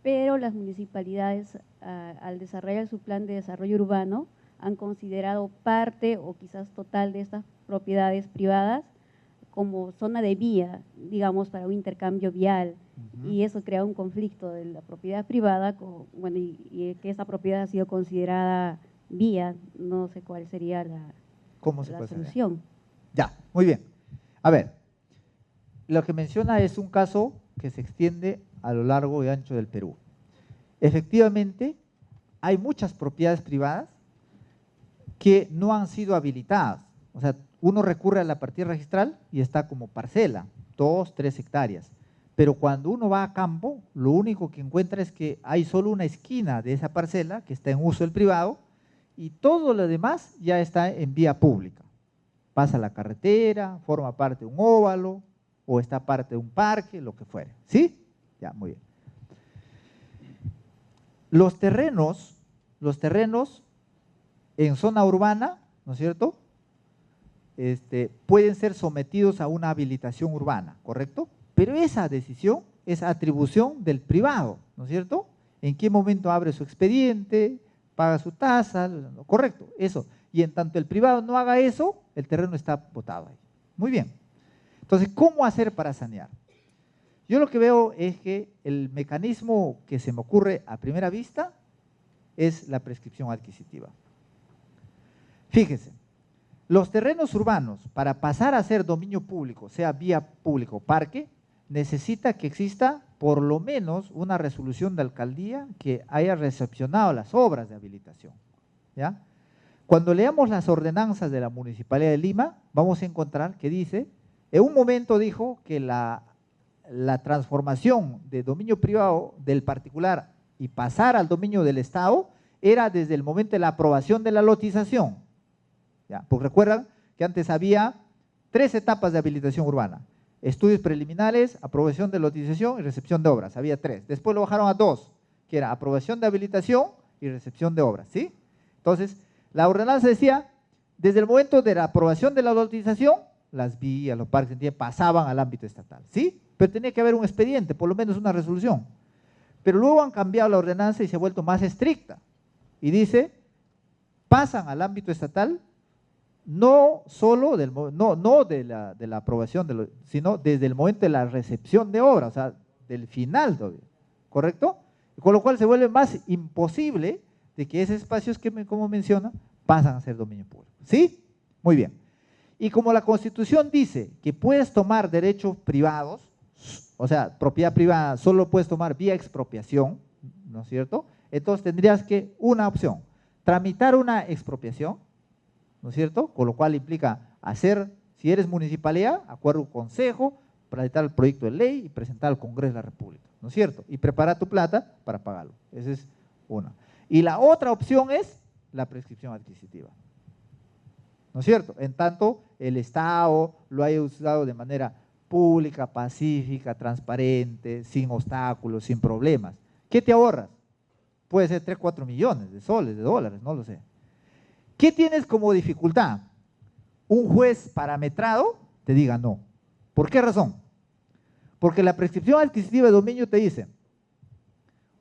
pero las municipalidades al desarrollar su plan de desarrollo urbano han considerado parte o quizás total de estas propiedades privadas como zona de vía, digamos, para un intercambio vial, y eso crea un conflicto de la propiedad privada, bueno, y que esa propiedad ha sido considerada vía, no sé cuál sería la solución. Ya, muy bien. A ver, lo que menciona es un caso que se extiende a lo largo y ancho del Perú. Efectivamente, hay muchas propiedades privadas que no han sido habilitadas, o sea, uno recurre a la partida registral y está como parcela, 2, 3 hectáreas. Pero cuando uno va a campo, lo único que encuentra es que hay solo una esquina de esa parcela que está en uso del privado y todo lo demás ya está en vía pública. Pasa la carretera, forma parte de un óvalo o está parte de un parque, lo que fuere. ¿Sí? Ya, muy bien. Los terrenos en zona urbana, ¿no es cierto?, pueden ser sometidos a una habilitación urbana, ¿correcto? Pero esa decisión es atribución del privado, ¿no es cierto? ¿En qué momento abre su expediente, paga su tasa? Correcto, eso. Y en tanto el privado no haga eso, el terreno está botado ahí. Muy bien. Entonces, ¿cómo hacer para sanear? Yo lo que veo es que el mecanismo que se me ocurre a primera vista es la prescripción adquisitiva. Fíjense. Los terrenos urbanos, para pasar a ser dominio público, sea vía público o parque, necesita que exista por lo menos una resolución de alcaldía que haya recepcionado las obras de habilitación, ¿ya? Cuando leamos las ordenanzas de la Municipalidad de Lima, vamos a encontrar que dice, en un momento dijo que la transformación de dominio privado del particular y pasar al dominio del Estado era desde el momento de la aprobación de la lotización. Ya, porque recuerdan que antes había 3 etapas de habilitación urbana. Estudios preliminares, aprobación de lotización y recepción de obras. Había 3. Después lo bajaron a 2, que era aprobación de habilitación y recepción de obras, ¿sí? Entonces, la ordenanza decía, desde el momento de la aprobación de la lotización, las vías, los parques, pasaban al ámbito estatal, ¿sí? Pero tenía que haber un expediente, por lo menos una resolución. Pero luego han cambiado la ordenanza y se ha vuelto más estricta. Y dice, pasan al ámbito estatal, no solo de la aprobación, sino desde el momento de la recepción de obra, o sea, del final todavía, ¿correcto? Con lo cual se vuelve más imposible de que esos espacios que, como menciona, pasan a ser dominio público, ¿sí? Muy bien. Y como la Constitución dice que puedes tomar derechos privados, o sea, propiedad privada, solo puedes tomar vía expropiación, ¿no es cierto? Entonces tendrías que, una opción, tramitar una expropiación, ¿no es cierto? Con lo cual implica hacer, si eres municipalidad, acuerdo consejo, presentar el proyecto de ley y presentar al Congreso de la República, ¿no es cierto? Y preparar tu plata para pagarlo. Esa es una. Y la otra opción es la prescripción adquisitiva, ¿no es cierto? En tanto, el Estado lo haya usado de manera pública, pacífica, transparente, sin obstáculos, sin problemas. ¿Qué te ahorras? Puede ser 3, 4 millones de soles, de dólares, no lo sé. ¿Qué tienes como dificultad? Un juez parametrado te diga no. ¿Por qué razón? Porque la prescripción adquisitiva de dominio te dice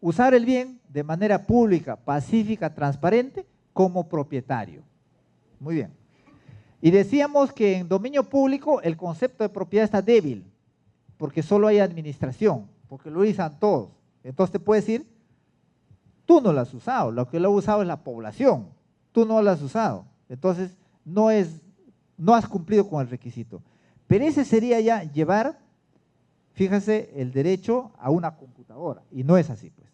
usar el bien de manera pública, pacífica, transparente, como propietario. Muy bien. Y decíamos que en dominio público el concepto de propiedad está débil, porque solo hay administración, porque lo usan todos. Entonces te puedes decir, tú no lo has usado, lo que lo ha usado es la población, tú no lo has usado. Entonces no has cumplido con el requisito. Pero ese sería ya llevar, fíjese, el derecho a una computadora, y no es así, pues.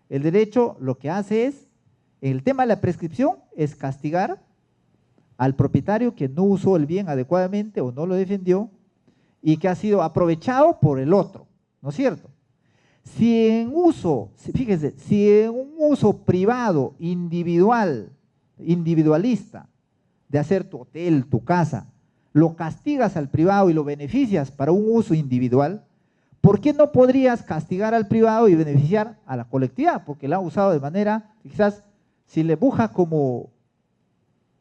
El derecho lo que hace es, el tema de la prescripción es castigar al propietario que no usó el bien adecuadamente o no lo defendió y que ha sido aprovechado por el otro, ¿no es cierto? Si en uso, fíjese, si en un uso privado, individualista, de hacer tu hotel, tu casa, lo castigas al privado y lo beneficias para un uso individual, ¿por qué no podrías castigar al privado y beneficiar a la colectividad? Porque la ha usado de manera, quizás, si le busca como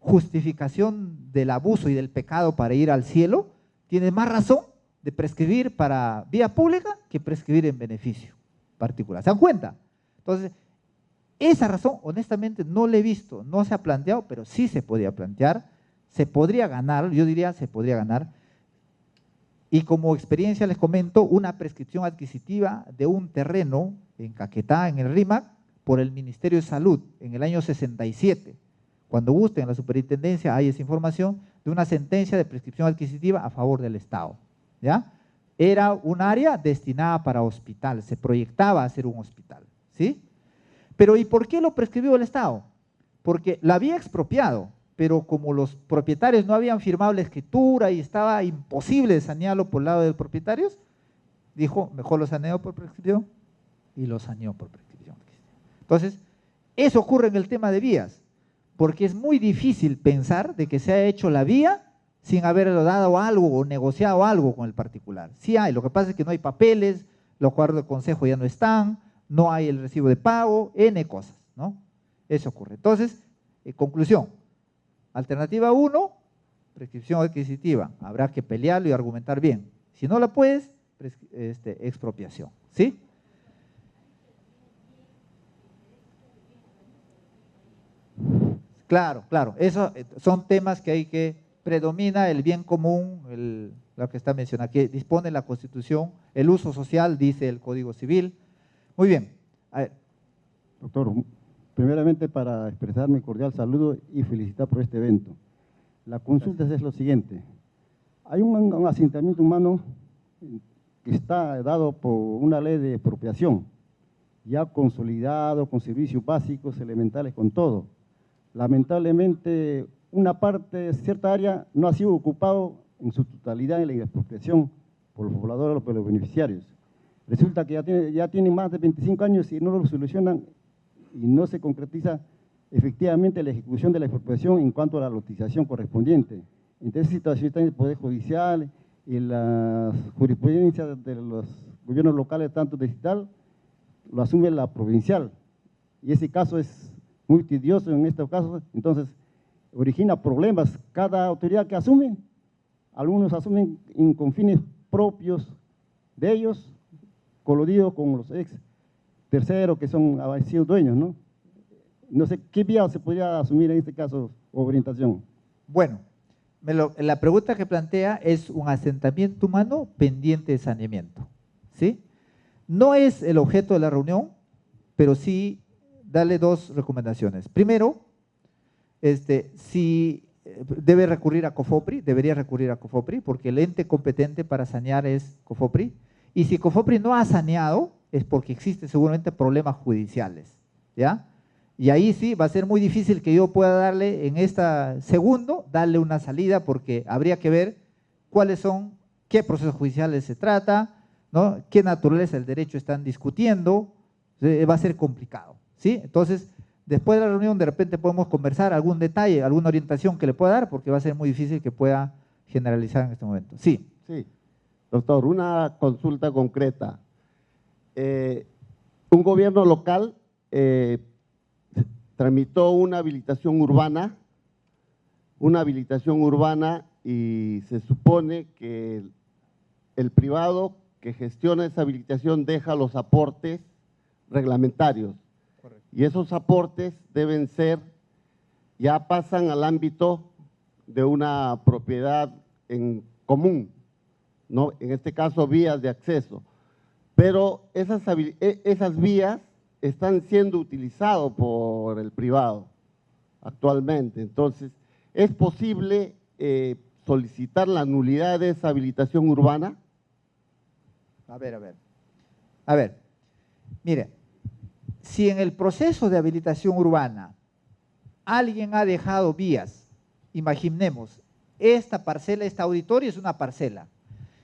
justificación del abuso y del pecado para ir al cielo, tiene más razón de prescribir para vía pública que prescribir en beneficio particular. ¿Se dan cuenta? Entonces, esa razón, honestamente, no la he visto, no se ha planteado, pero sí se podía plantear, se podría ganar, yo diría se podría ganar, y como experiencia les comento, una prescripción adquisitiva de un terreno en Caquetá, en el RIMAC, por el Ministerio de Salud, en el año 67. Cuando gusten en la superintendencia hay esa información de una sentencia de prescripción adquisitiva a favor del Estado, ¿ya? Era un área destinada para hospital, se proyectaba a ser un hospital, ¿sí? Pero ¿y por qué lo prescribió el Estado? Porque la había expropiado, pero como los propietarios no habían firmado la escritura y estaba imposible de sanearlo por el lado de los propietarios, dijo, mejor lo saneo por prescripción y lo saneó por prescripción. Entonces, eso ocurre en el tema de vías, porque es muy difícil pensar de que se ha hecho la vía sin haberlo dado algo o negociado algo con el particular. Sí hay, lo que pasa es que no hay papeles, los acuerdos de consejo ya no están, no hay el recibo de pago, N cosas, ¿no? Eso ocurre. Entonces, conclusión, alternativa 1, prescripción adquisitiva, habrá que pelearlo y argumentar bien. Si no la puedes, expropiación, ¿sí? Claro, claro, esos son temas que hay que, predomina el bien común, lo que está mencionado, que dispone la Constitución, el uso social, dice el Código Civil. Muy bien. A ver. Doctor, primeramente para expresar mi cordial saludo y felicitar por este evento. La consulta es lo siguiente. Hay un asentamiento humano que está dado por una ley de expropiación, ya consolidado, con servicios básicos, elementales, con todo. Lamentablemente, una parte, cierta área, no ha sido ocupado en su totalidad en la expropiación por los pobladores o por los beneficiarios. Resulta que ya tienen más de 25 años y no lo solucionan y no se concretiza efectivamente la ejecución de la expropiación en cuanto a la lotización correspondiente. Entonces, esa situación está en el Poder Judicial y la jurisprudencia de los gobiernos locales, tanto distrital, lo asume la provincial. Y ese caso es muy tedioso en estos casos, entonces origina problemas. Cada autoridad que asume, algunos asumen con fines propios de ellos, coludidos con los ex terceros que han sido dueños, ¿no? No sé, ¿qué vía se podría asumir en este caso o orientación? Bueno, la pregunta que plantea es un asentamiento humano pendiente de saneamiento, ¿sí? No es el objeto de la reunión, pero sí darle dos recomendaciones. Primero, si debe recurrir a COFOPRI, debería recurrir a COFOPRI, porque el ente competente para sanear es COFOPRI, y si COFOPRI no ha saneado, es porque existen seguramente problemas judiciales, ¿ya? Y ahí sí va a ser muy difícil que yo pueda darle en este segundo, darle una salida, porque habría que ver cuáles son, qué procesos judiciales se trata, ¿no? Qué naturaleza del derecho están discutiendo, va a ser complicado, ¿sí? Entonces, después de la reunión de repente podemos conversar algún detalle, alguna orientación que le pueda dar, porque va a ser muy difícil que pueda generalizar en este momento. Sí. Sí, doctor, una consulta concreta. Un gobierno local tramitó una habilitación urbana y se supone que el privado que gestiona esa habilitación deja los aportes reglamentarios. Correcto. Y esos aportes ya pasan al ámbito de una propiedad en común, ¿no? En este caso, vías de acceso. Pero esas vías están siendo utilizadas por el privado actualmente. Entonces, ¿es posible solicitar la nulidad de esa habilitación urbana? A ver, mire, si en el proceso de habilitación urbana alguien ha dejado vías, imaginemos, esta parcela, este auditorio es una parcela,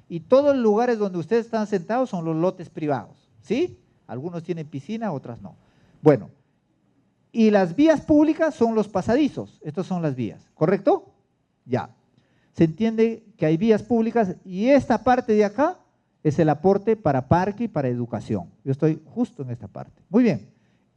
y todos los lugares donde ustedes están sentados son los lotes privados, ¿sí? Algunos tienen piscina, otras no. Bueno, y las vías públicas son los pasadizos, estas son las vías, ¿correcto? Ya. Se entiende que hay vías públicas y esta parte de acá es el aporte para parque y para educación. Yo estoy justo en esta parte. Muy bien.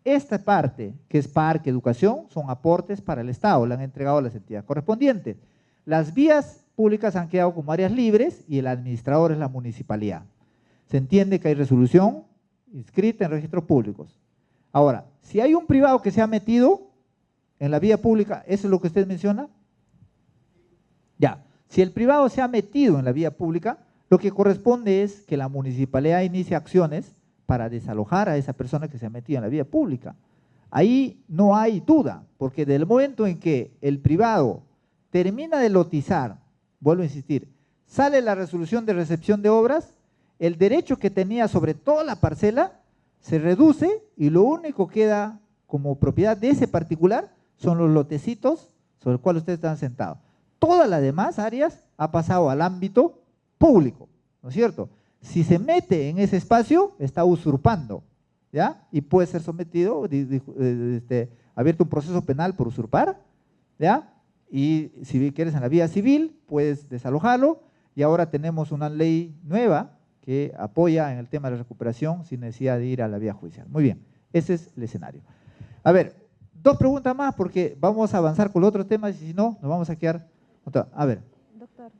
Esta parte, que es parque, educación, son aportes para el Estado, le han entregado a las entidades correspondientes. Las vías públicas han quedado como áreas libres y el administrador es la municipalidad. Se entiende que hay resolución inscrita en registros públicos. Ahora, si hay un privado que se ha metido en la vía pública, ¿eso es lo que usted menciona? Ya, si el privado se ha metido en la vía pública, lo que corresponde es que la municipalidad inicie acciones para desalojar a esa persona que se ha metido en la vía pública. Ahí no hay duda, porque del momento en que el privado termina de lotizar, vuelvo a insistir, sale la resolución de recepción de obras, el derecho que tenía sobre toda la parcela se reduce y lo único que queda como propiedad de ese particular son los lotecitos sobre los cuales ustedes están sentados. Todas las demás áreas ha pasado al ámbito público, ¿no es cierto? Si se mete en ese espacio, está usurpando, ¿ya? Y puede ser sometido, abierto un proceso penal por usurpar, ¿ya? Y si quieres en la vía civil, puedes desalojarlo, y ahora tenemos una ley nueva que apoya en el tema de la recuperación sin necesidad de ir a la vía judicial. Muy bien, ese es el escenario. A ver, dos preguntas más porque vamos a avanzar con los otros temas y si no, nos vamos a quedar… A ver. Doctor.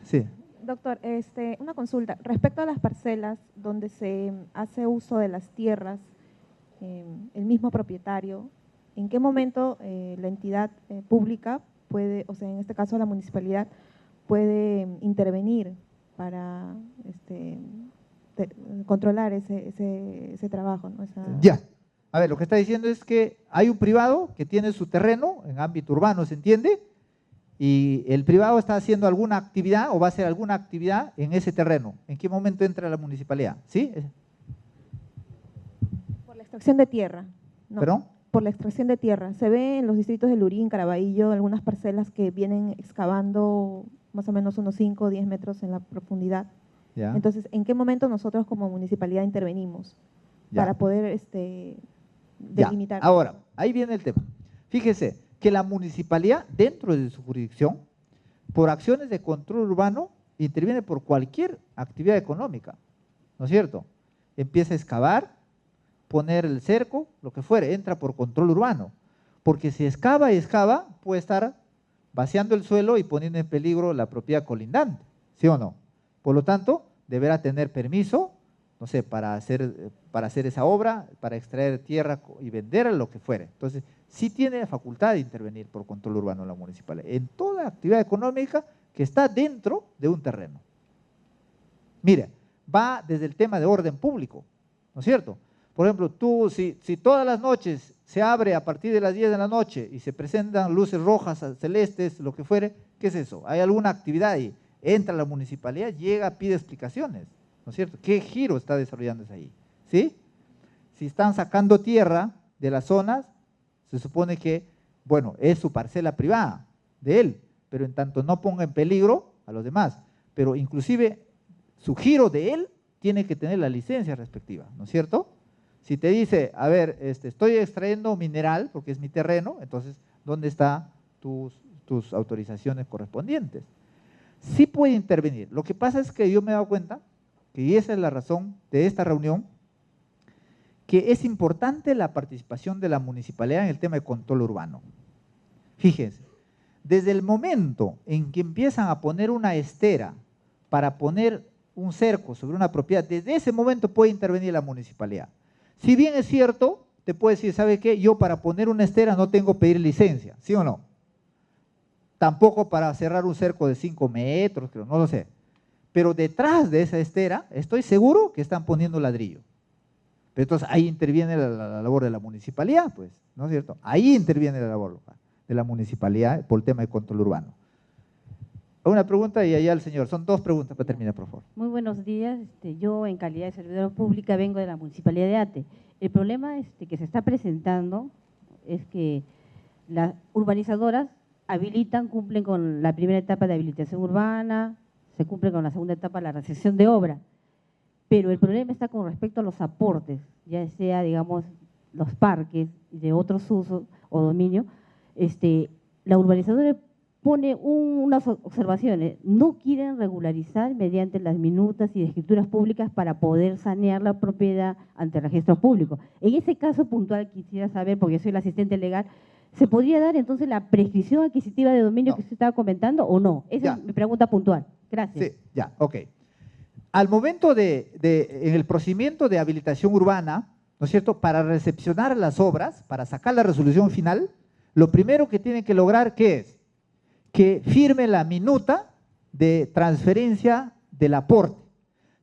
Sí. Doctor, una consulta. Respecto a las parcelas donde se hace uso de las tierras, el mismo propietario, ¿en qué momento la entidad pública puede, o sea, en este caso la municipalidad, puede intervenir para controlar ese trabajo, ¿no? Ya. A ver, lo que está diciendo es que hay un privado que tiene su terreno en ámbito urbano, ¿se entiende? Y el privado está haciendo alguna actividad o va a hacer alguna actividad en ese terreno. ¿En qué momento entra la municipalidad? ¿Sí? Por la extracción de tierra. No, ¿Perdón? Por la extracción de tierra. Se ve en los distritos de Lurín, Caraballo, algunas parcelas que vienen excavando más o menos unos 5 o 10 metros en la profundidad. Ya. Entonces, ¿en qué momento nosotros como municipalidad intervenimos para poder delimitar? Ahora, ahí viene el tema. Fíjese, que la municipalidad, dentro de su jurisdicción, por acciones de control urbano, interviene por cualquier actividad económica, ¿no es cierto? Empieza a excavar, poner el cerco, lo que fuere, entra por control urbano, porque si excava y excava, puede estar vaciando el suelo y poniendo en peligro la propiedad colindante, ¿sí o no? Por lo tanto, deberá tener permiso, no sé, para hacer esa obra, para extraer tierra y venderla, lo que fuere. Entonces, sí tiene la facultad de intervenir por control urbano la municipalidad en toda actividad económica que está dentro de un terreno. Mira, va desde el tema de orden público, ¿no es cierto? Por ejemplo, tú, si todas las noches se abre a partir de las 10 de la noche y se presentan luces rojas, celestes, lo que fuere, ¿qué es eso? Hay alguna actividad ahí, entra la municipalidad, llega, pide explicaciones, ¿no es cierto? ¿Qué giro está desarrollándose ahí? ¿Sí? Si están sacando tierra de las zonas, se supone que, bueno, es su parcela privada de él, pero en tanto no ponga en peligro a los demás. Pero inclusive su giro de él tiene que tener la licencia respectiva, ¿no es cierto? Si te dice, a ver, estoy extrayendo mineral porque es mi terreno, entonces, ¿dónde están tus autorizaciones correspondientes? Sí puede intervenir. Lo que pasa es que yo me he dado cuenta, que esa es la razón de esta reunión, que es importante la participación de la municipalidad en el tema de control urbano. Fíjense, desde el momento en que empiezan a poner una estera para poner un cerco sobre una propiedad, desde ese momento puede intervenir la municipalidad. Si bien es cierto, te puede decir, ¿sabe qué? Yo para poner una estera no tengo que pedir licencia, ¿sí o no? Tampoco para cerrar un cerco de 5 metros, creo, no lo sé. Pero detrás de esa estera, estoy seguro que están poniendo ladrillo. Pero entonces ahí interviene la labor de la municipalidad, pues, ¿no es cierto? Ahí interviene la labor de la municipalidad por el tema de control urbano. Una pregunta y allá el señor. Son 2 preguntas para terminar, por favor. Muy buenos días. Yo, en calidad de servidora pública, vengo de la Municipalidad de Ate. El problema que se está presentando es que las urbanizadoras habilitan, cumplen con la primera etapa de habilitación urbana, se cumple con la segunda etapa, la recepción de obra. Pero el problema está con respecto a los aportes, ya sea, digamos, los parques de otros usos o dominio. La urbanizadora pone unas observaciones, no quieren regularizar mediante las minutas y escrituras públicas para poder sanear la propiedad ante el registro público. En ese caso puntual quisiera saber, porque yo soy la asistente legal, ¿se podría dar entonces la prescripción adquisitiva de dominio que usted estaba comentando o no? Esa es mi pregunta puntual. Gracias. Sí, ya, ok. Al momento en el procedimiento de habilitación urbana, ¿no es cierto?, para recepcionar las obras, para sacar la resolución final, lo primero que tienen que lograr, ¿qué es? Que firme la minuta de transferencia del aporte.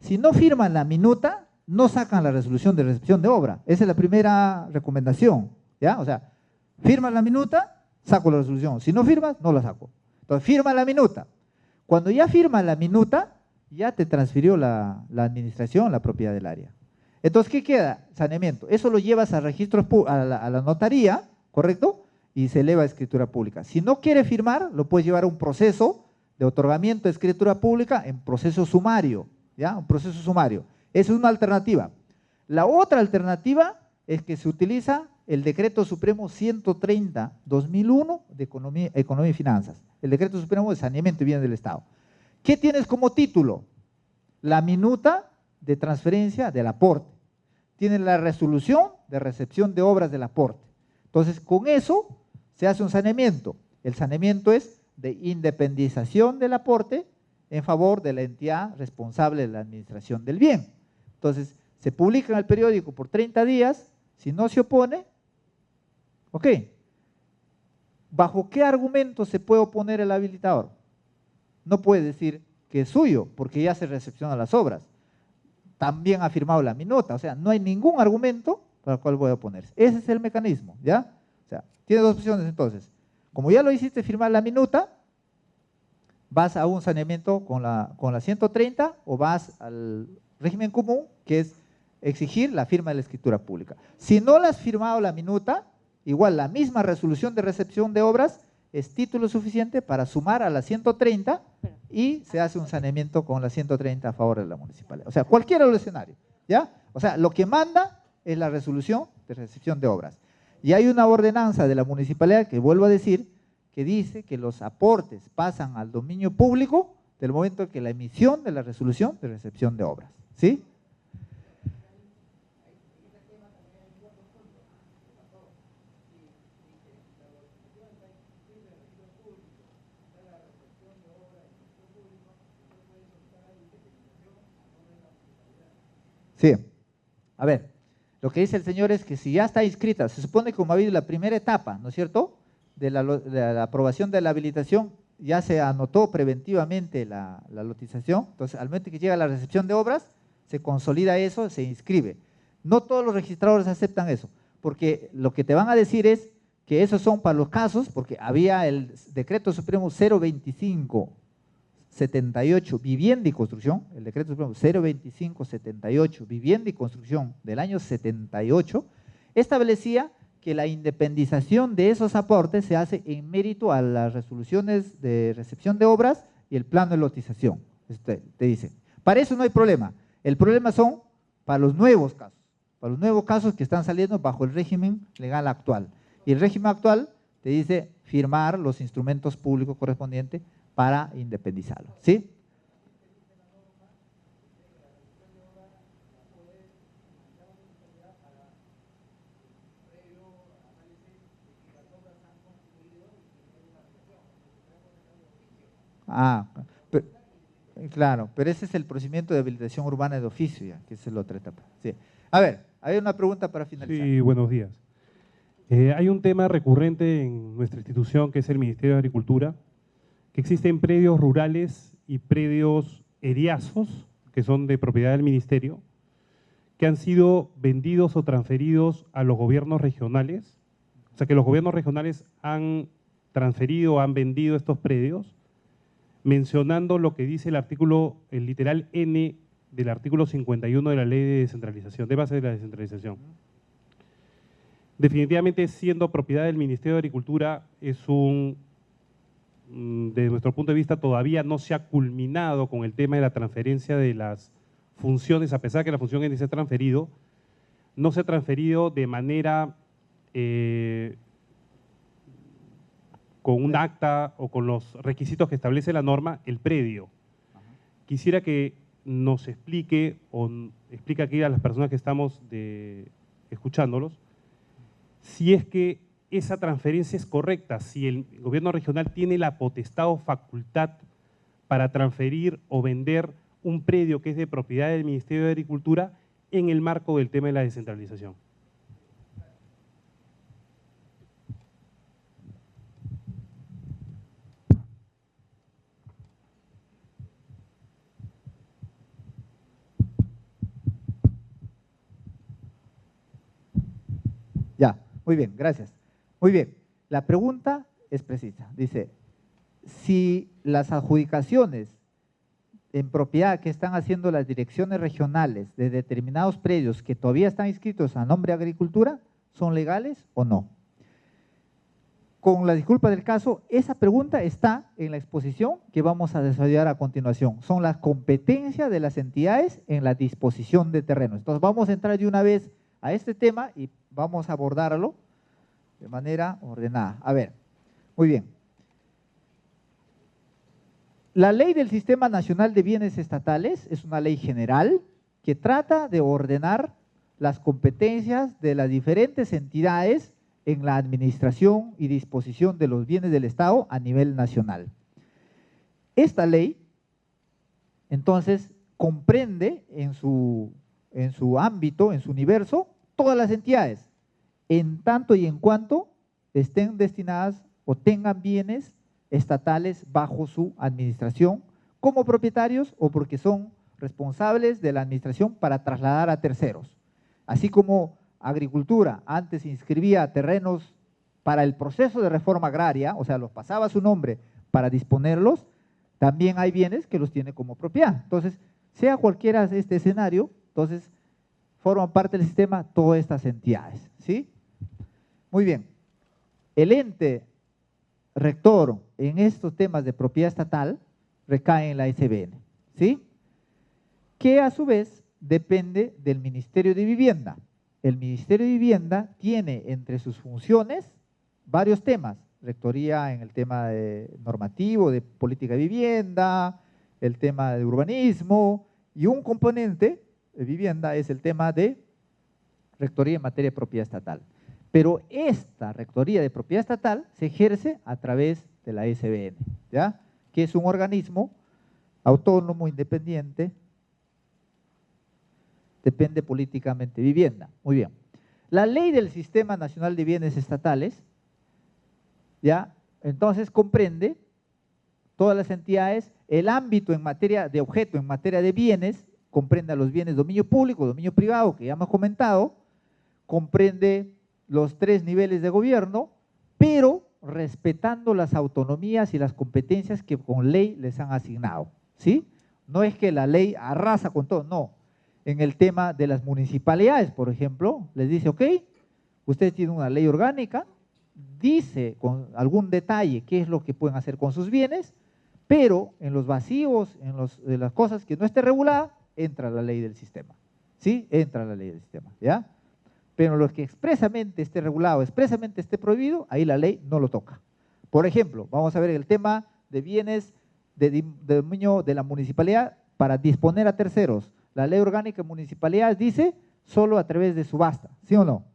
Si no firman la minuta, no sacan la resolución de recepción de obra. Esa es la primera recomendación, ¿ya? O sea, firman la minuta, saco la resolución. Si no firmas, no la saco. Entonces, firma la minuta. Cuando ya firma la minuta, ya te transfirió la administración, la propiedad del área. Entonces, ¿qué queda? Saneamiento. Eso lo llevas a registros, a la notaría, ¿correcto? Y se eleva a escritura pública. Si no quiere firmar, lo puedes llevar a un proceso de otorgamiento de escritura pública en proceso sumario, ¿ya? Un proceso sumario. Esa es una alternativa. La otra alternativa es que se utiliza el Decreto Supremo 130/2001 de Economía y Finanzas, el Decreto Supremo de Saneamiento y Bienes del Estado. ¿Qué tienes como título? La minuta de transferencia del aporte. Tienes la resolución de recepción de obras del aporte. Entonces, con eso se hace un saneamiento. El saneamiento es de independización del aporte en favor de la entidad responsable de la administración del bien. Entonces, se publica en el periódico por 30 días, si no se opone, ok. ¿Bajo qué argumento se puede oponer el habilitador? No puede decir que es suyo, porque ya se recepcionan las obras. También ha firmado la minuta, o sea, no hay ningún argumento para el cual puede oponerse. Ese es el mecanismo, ¿ya? O sea, tiene 2 opciones entonces. Como ya lo hiciste firmar la minuta, vas a un saneamiento con la 130 o vas al régimen común, que es exigir la firma de la escritura pública. Si no le has firmado la minuta, igual la misma resolución de recepción de obras es título suficiente para sumar a la 130 y se hace un saneamiento con la 130 a favor de la municipalidad. O sea, cualquiera de los escenarios, ¿ya? O sea, lo que manda es la resolución de recepción de obras. Y hay una ordenanza de la municipalidad, que vuelvo a decir, que dice que los aportes pasan al dominio público del momento que la emisión de la resolución de recepción de obras. ¿Sí? Sí. A ver, lo que dice el señor es que si ya está inscrita, se supone que como ha habido la primera etapa, ¿no es cierto?, de la aprobación de la habilitación, ya se anotó preventivamente la lotización, entonces al momento que llega la recepción de obras, se consolida eso, se inscribe. No todos los registradores aceptan eso, porque lo que te van a decir es que esos son para los casos, porque había el decreto supremo 02578, vivienda y construcción, el decreto supremo 02578, vivienda y construcción del año 78, establecía que la independización de esos aportes se hace en mérito a las resoluciones de recepción de obras y el plano de lotización. Te dicen, para eso no hay problema. El problema son para los nuevos casos que están saliendo bajo el régimen legal actual. Y el régimen actual te dice firmar los instrumentos públicos correspondientes para independizarlo. ¿Sí? Claro, pero ese es el procedimiento de habilitación urbana de oficio, ya, que esa es la otra etapa. Sí. A ver, hay una pregunta para finalizar. Sí, buenos días. Hay un tema recurrente en nuestra institución, que es el Ministerio de Agricultura, que existen predios rurales y predios eriazos, que son de propiedad del Ministerio, que han sido vendidos o transferidos a los gobiernos regionales. O sea, que los gobiernos regionales han transferido, han vendido estos predios, mencionando lo que dice el literal N del artículo 51 de la Ley de Descentralización, de base de la descentralización. Definitivamente, siendo propiedad del Ministerio de Agricultura, desde nuestro punto de vista, todavía no se ha culminado con el tema de la transferencia de las funciones, a pesar de que la función N se ha transferido, no se ha transferido de manera con un acta o con los requisitos que establece la norma, el predio. Quisiera que nos explique, o explique aquí a las personas que estamos escuchándolos, si es que esa transferencia es correcta, si el gobierno regional tiene la potestad o facultad para transferir o vender un predio que es de propiedad del Ministerio de Agricultura en el marco del tema de la descentralización. Ya, muy bien, gracias. Muy bien, la pregunta es precisa. Dice, si las adjudicaciones en propiedad que están haciendo las direcciones regionales de determinados predios que todavía están inscritos a nombre de agricultura, ¿son legales o no? Con la disculpa del caso, esa pregunta está en la exposición que vamos a desarrollar a continuación. Son las competencias de las entidades en la disposición de terrenos. Entonces vamos a entrar de una vez a este tema y vamos a abordarlo de manera ordenada. A ver, muy bien. La Ley del Sistema Nacional de Bienes Estatales es una ley general que trata de ordenar las competencias de las diferentes entidades en la administración y disposición de los bienes del Estado a nivel nacional. Esta ley, entonces, comprende en su ámbito, en su universo, todas las entidades, en tanto y en cuanto estén destinadas o tengan bienes estatales bajo su administración como propietarios o porque son responsables de la administración para trasladar a terceros. Así como Agricultura antes inscribía terrenos para el proceso de reforma agraria, o sea, los pasaba a su nombre para disponerlos, también hay bienes que los tiene como propiedad. Entonces, sea cualquiera este escenario, entonces forman parte del sistema todas estas entidades, ¿sí? Muy bien. El ente rector en estos temas de propiedad estatal recae en la SBN, ¿sí? Que a su vez depende del Ministerio de Vivienda. el Ministerio de Vivienda tiene entre sus funciones varios temas. Rectoría en el tema normativo, de política de vivienda, el tema de urbanismo, y un componente de vivienda es el tema de rectoría en materia de propiedad estatal. Pero esta rectoría de propiedad estatal se ejerce a través de la SBN, ¿ya? Que es un organismo autónomo, independiente, depende políticamente de vivienda. Muy bien. La ley del Sistema Nacional de Bienes Estatales, ¿ya? Entonces comprende todas las entidades, el ámbito en materia de objeto, en materia de bienes, comprende a los bienes dominio público, dominio privado, que ya hemos comentado, comprende los 3 niveles de gobierno, pero respetando las autonomías y las competencias que con ley les han asignado, ¿sí? No es que la ley arrasa con todo, no. En el tema de las municipalidades, por ejemplo, les dice, ok, ustedes tienen una ley orgánica, dice con algún detalle qué es lo que pueden hacer con sus bienes, pero en los vacíos, en las cosas que no esté regulada, entra la ley del sistema, ¿sí? Entra la ley del sistema, ¿ya? Pero lo que expresamente esté regulado, expresamente esté prohibido, ahí la ley no lo toca. Por ejemplo, vamos a ver el tema de bienes de dominio de la municipalidad para disponer a terceros. La ley orgánica de municipalidades dice solo a través de subasta, ¿sí o no?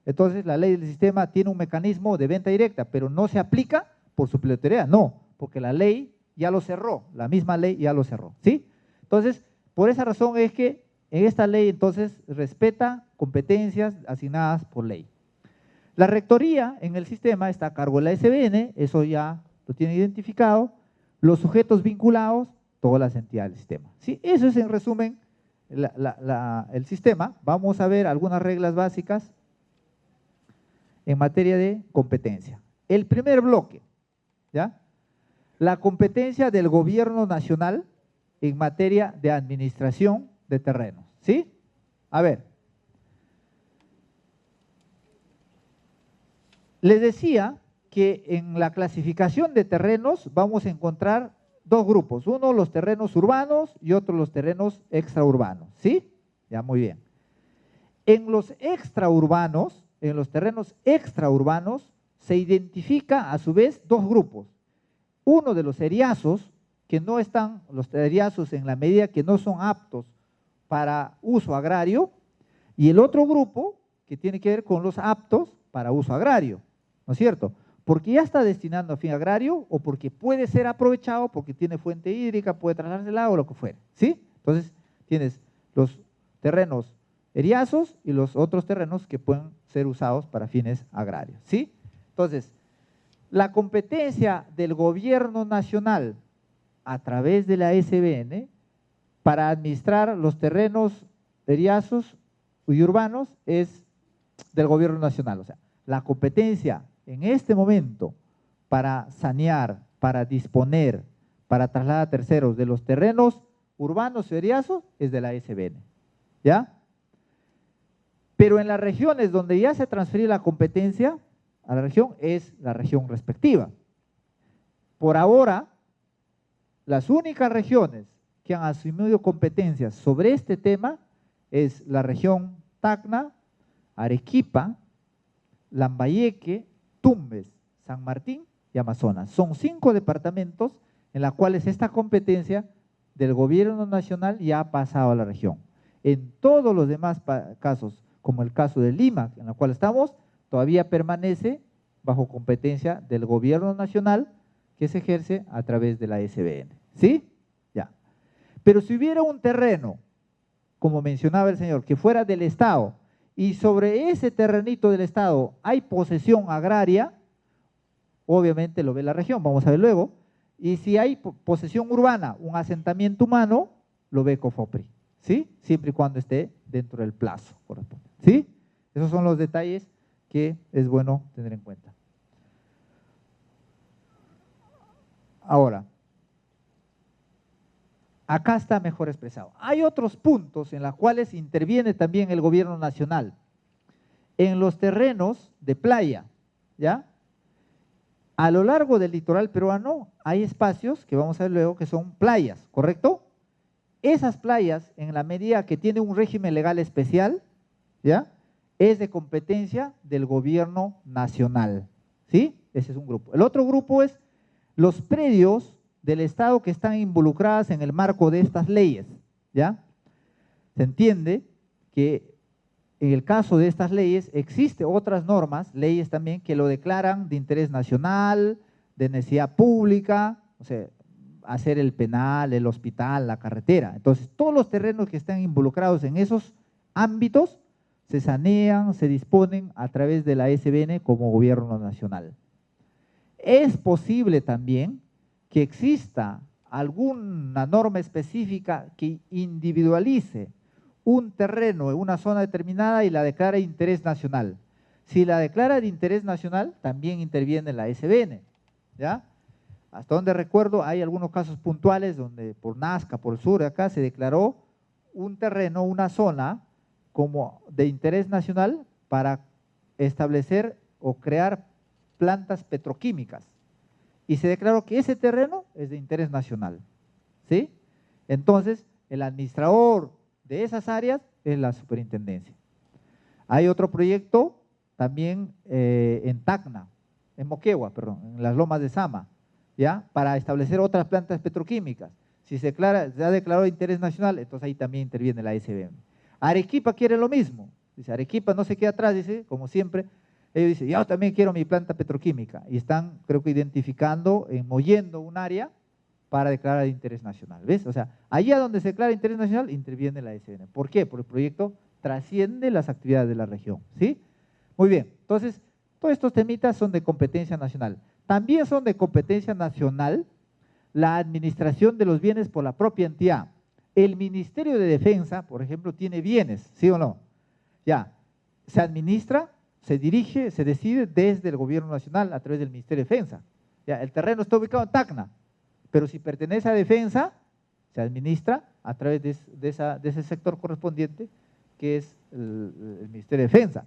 Entonces la ley del sistema tiene un mecanismo de venta directa, pero no se aplica por supletoriedad, no, porque la ley ya lo cerró, la misma ley ya lo cerró, ¿sí? Entonces, por esa razón es que en esta ley entonces respeta competencias asignadas por ley. La rectoría en el sistema está a cargo de la SBN, eso ya lo tiene identificado, los sujetos vinculados, todas las entidades del sistema, ¿sí? Eso es en resumen el sistema. Vamos a ver algunas reglas básicas en materia de competencia. El primer bloque, ¿ya? La competencia del gobierno nacional en materia de administración de terrenos, ¿sí? A ver, les decía que en la clasificación de terrenos vamos a encontrar 2 grupos, uno los terrenos urbanos y otro los terrenos extraurbanos, ¿sí? Ya, muy bien. En los extraurbanos, en los terrenos extraurbanos, se identifica a su vez 2 grupos. Uno de los eriazos, que no están, los eriazos en la medida que no son aptos para uso agrario, y el otro grupo que tiene que ver con los aptos para uso agrario, ¿no es cierto? Porque ya está destinando a fin agrario o porque puede ser aprovechado, porque tiene fuente hídrica, puede trasladarse el agua o lo que fuera, ¿sí? Entonces tienes los terrenos eriazos y los otros terrenos que pueden ser usados para fines agrarios, ¿sí? Entonces, la competencia del gobierno nacional a través de la SBN para administrar los terrenos eriazos y urbanos es del gobierno nacional. O sea, la competencia en este momento para sanear, para disponer, para trasladar a terceros de los terrenos urbanos y eriazos es de la SBN, ¿ya? Pero en las regiones donde ya se transfiere la competencia a la región es la región respectiva. Por ahora, las únicas regiones que han asumido competencias sobre este tema es la región Tacna, Arequipa, Lambayeque, Tumbes, San Martín y Amazonas. Son 5 departamentos en los cuales esta competencia del gobierno nacional ya ha pasado a la región. En todos los demás casos, como el caso de Lima, en el cual estamos, todavía permanece bajo competencia del gobierno nacional que se ejerce a través de la SBN, ¿sí? Ya. Pero si hubiera un terreno, como mencionaba el señor, que fuera del Estado, y sobre ese terrenito del Estado hay posesión agraria, obviamente lo ve la región, vamos a ver luego, y si hay posesión urbana, un asentamiento humano, lo ve COFOPRI, ¿sí? Siempre y cuando esté dentro del plazo correspondiente, ¿sí? Esos son los detalles que es bueno tener en cuenta. Ahora, acá está mejor expresado. Hay otros puntos en los cuales interviene también el gobierno nacional. En los terrenos de playa, ¿ya? A lo largo del litoral peruano hay espacios que vamos a ver luego que son playas, ¿correcto? Esas playas, en la medida que tienen un régimen legal especial, ¿ya? es de competencia del gobierno nacional, ¿sí? Ese es un grupo. El otro grupo es los predios del Estado que están involucrados en el marco de estas leyes, ¿ya? Se entiende que en el caso de estas leyes existen otras normas, leyes también que lo declaran de interés nacional, de necesidad pública, o sea, hacer el penal, el hospital, la carretera. Entonces, todos los terrenos que están involucrados en esos ámbitos se sanean, se disponen a través de la SBN como gobierno nacional. Es posible también que exista alguna norma específica que individualice un terreno en una zona determinada y la declara de interés nacional. Si la declara de interés nacional, también interviene la SBN, ¿ya? Hasta donde recuerdo, hay algunos casos puntuales donde por Nazca, por el sur de acá, se declaró un terreno, una zona, como de interés nacional para establecer o crear plantas petroquímicas. Y se declaró que ese terreno es de interés nacional, ¿sí? Entonces, el administrador de esas áreas es la superintendencia. Hay otro proyecto también en Tacna, en Moquegua, perdón, en las Lomas de Sama, ¿ya? Para establecer otras plantas petroquímicas. Si se ha declarado de interés nacional, entonces ahí también interviene la SBN. Arequipa quiere lo mismo. Dice, Arequipa no se queda atrás, dice, como siempre. Ellos dicen, yo también quiero mi planta petroquímica. Y están, creo que, identificando, moviendo un área para declarar de interés nacional. ¿Ves? O sea, allá donde se declara de interés nacional, interviene la SBN. ¿Por qué? Porque el proyecto trasciende las actividades de la región. ¿Sí? Muy bien. Entonces, todos estos temitas son de competencia nacional. También son de competencia nacional la administración de los bienes por la propia entidad. El Ministerio de Defensa, por ejemplo, tiene bienes, ¿sí o no? Ya, se administra, se dirige, se decide desde el gobierno nacional a través del Ministerio de Defensa. Ya, el terreno está ubicado en Tacna, pero si pertenece a Defensa, se administra a través de ese sector correspondiente, que es el Ministerio de Defensa.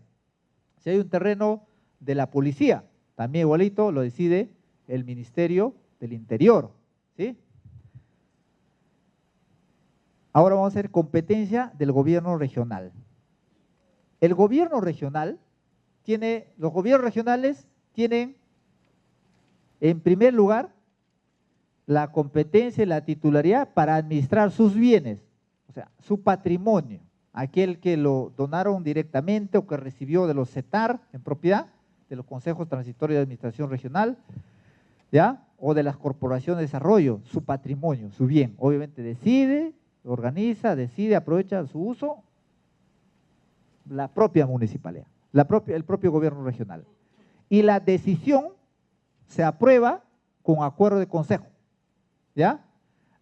Si hay un terreno de la policía, también igualito lo decide el Ministerio del Interior, ¿sí? Ahora vamos a hacer competencia del gobierno regional. El gobierno regional los gobiernos regionales tienen, en primer lugar, la competencia y la titularidad para administrar sus bienes, o sea, su patrimonio, aquel que lo donaron directamente o que recibió de los CETAR en propiedad, de los consejos transitorios de administración regional, ¿ya? O de las corporaciones de desarrollo, su patrimonio, su bien. Obviamente decide, organiza, decide, aprovecha su uso la propia municipalidad, el propio gobierno regional. Y la decisión se aprueba con acuerdo de consejo, ¿ya?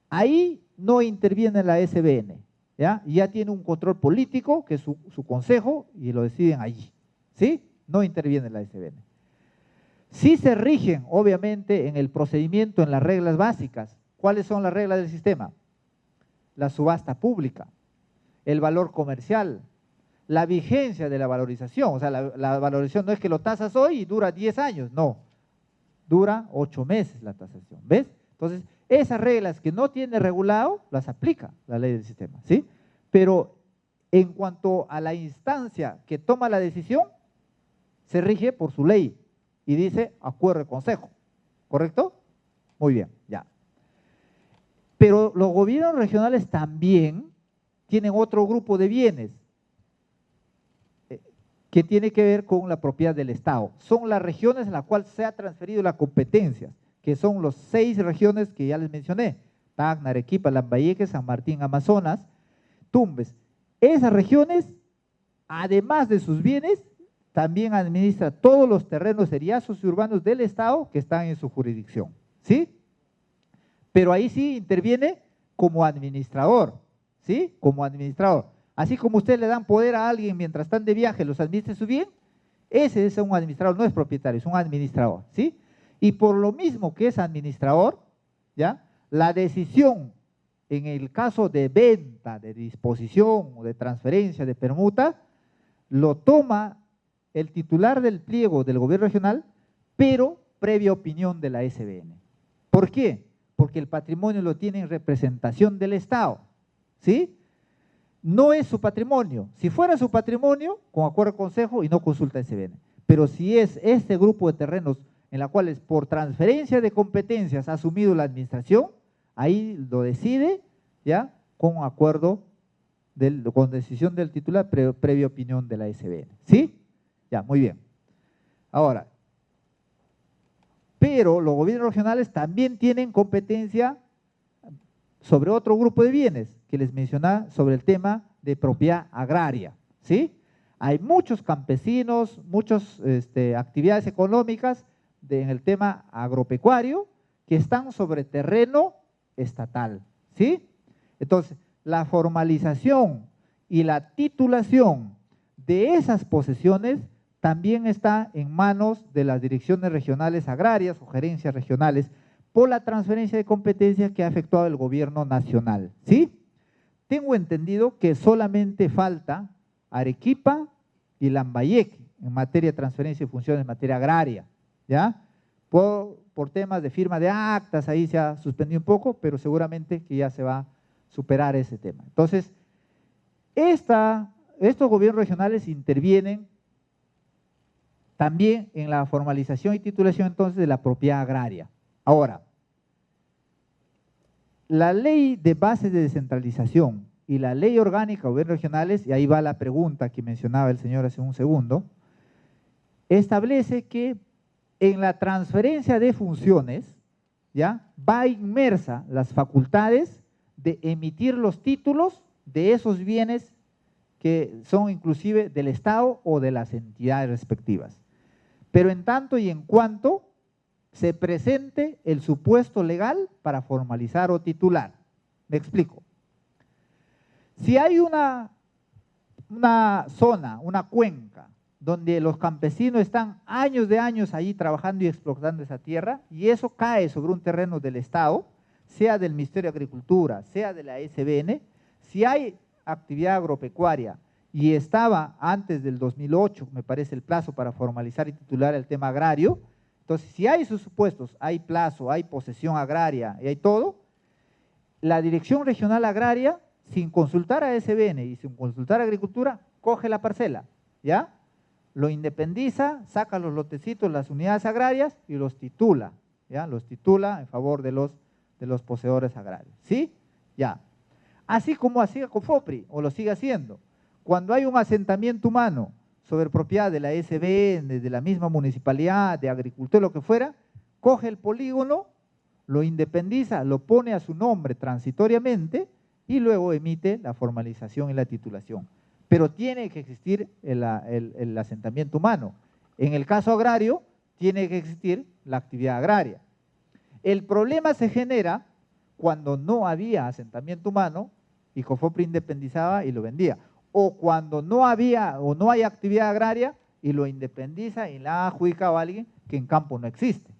Ahí no interviene la SBN, ¿ya? Ya tiene un control político, que es su consejo, y lo deciden allí, ¿sí? No interviene la SBN. Sí se rigen, obviamente, en el procedimiento, en las reglas básicas. ¿Cuáles son las reglas del sistema? La subasta pública, el valor comercial, la vigencia de la valorización. O sea, la valorización no es que lo tasas hoy y dura 10 años, no. Dura 8 meses la tasación, ¿ves? Entonces, esas reglas que no tiene regulado, las aplica la ley del sistema, ¿sí? Pero en cuanto a la instancia que toma la decisión, se rige por su ley y dice acuerdo de consejo, ¿correcto? Muy bien, ya. Pero los gobiernos regionales también tienen otro grupo de bienes que tiene que ver con la propiedad del Estado. Son las regiones en las cuales se ha transferido la competencia, que son los 6 regiones que ya les mencioné: Tacna, Arequipa, Lambayeque, San Martín, Amazonas, Tumbes. Esas regiones, además de sus bienes, también administra todos los terrenos eriazos y urbanos del Estado que están en su jurisdicción, ¿sí? Pero ahí sí interviene como administrador, ¿sí? Como administrador. Así como usted le dan poder a alguien mientras están de viaje, los administre su bien, ese es un administrador, no es propietario, es un administrador, ¿sí? Y por lo mismo que es administrador, ¿ya? La decisión en el caso de venta, de disposición o de transferencia, de permuta, lo toma el titular del pliego del gobierno regional, pero previa opinión de la SBN. ¿Por qué? Porque el patrimonio lo tiene en representación del Estado, ¿sí? no es su patrimonio. Si fuera su patrimonio, con acuerdo al consejo y no consulta SBN. Pero si es este grupo de terrenos en la cual por transferencia de competencias ha asumido la administración, ahí lo decide, ¿ya? Con acuerdo, con decisión del titular, previa opinión de la SBN. ¿Sí? Ya, muy bien. Ahora, pero los gobiernos regionales también tienen competencia sobre otro grupo de bienes que les mencionaba sobre el tema de propiedad agraria, ¿sí? Hay muchos campesinos, muchas actividades económicas en el tema agropecuario que están sobre terreno estatal, ¿sí? Entonces, la formalización y la titulación de esas posesiones también está en manos de las direcciones regionales agrarias o gerencias regionales por la transferencia de competencias que ha efectuado el gobierno nacional, ¿sí? Tengo entendido que solamente falta Arequipa y Lambayeque en materia de transferencia de funciones en materia agraria, ¿ya? Por temas de firma de actas, ahí se ha suspendido un poco, pero seguramente que ya se va a superar ese tema. Entonces, estos gobiernos regionales intervienen también en la formalización y titulación entonces de la propiedad agraria. Ahora, la ley de bases de descentralización y la ley orgánica de gobiernos regionales, y ahí va la pregunta que mencionaba el señor hace un segundo, establece que en la transferencia de funciones, ¿ya? Va inmersa las facultades de emitir los títulos de esos bienes que son inclusive del Estado o de las entidades respectivas. Pero en tanto y en cuanto se presente el supuesto legal para formalizar o titular. Me explico. Si hay una zona, una cuenca, donde los campesinos están años de años allí trabajando y explotando esa tierra, y eso cae sobre un terreno del Estado, sea del Ministerio de Agricultura, sea de la SBN, si hay actividad agropecuaria y estaba antes del 2008, me parece el plazo para formalizar y titular el tema agrario, entonces si hay esos supuestos, hay plazo, hay posesión agraria y hay todo, la Dirección Regional Agraria, sin consultar a SBN y sin consultar a Agricultura, coge la parcela, ¿ya? Lo independiza, saca los lotecitos, las unidades agrarias y los titula, ¿ya? Los titula en favor de los poseedores agrarios, ¿sí? Ya. Así como hacía Cofopri, o lo sigue haciendo. Cuando hay un asentamiento humano sobre propiedad de la SBN, de la misma municipalidad, de agricultura, lo que fuera, coge el polígono, lo independiza, lo pone a su nombre transitoriamente y luego emite la formalización y la titulación. Pero tiene que existir el asentamiento humano. En el caso agrario, tiene que existir la actividad agraria. El problema se genera cuando no había asentamiento humano y Cofopri independizaba y lo vendía. O cuando no había o no hay actividad agraria y lo independiza y la ha adjudicado a alguien que en campo no existe.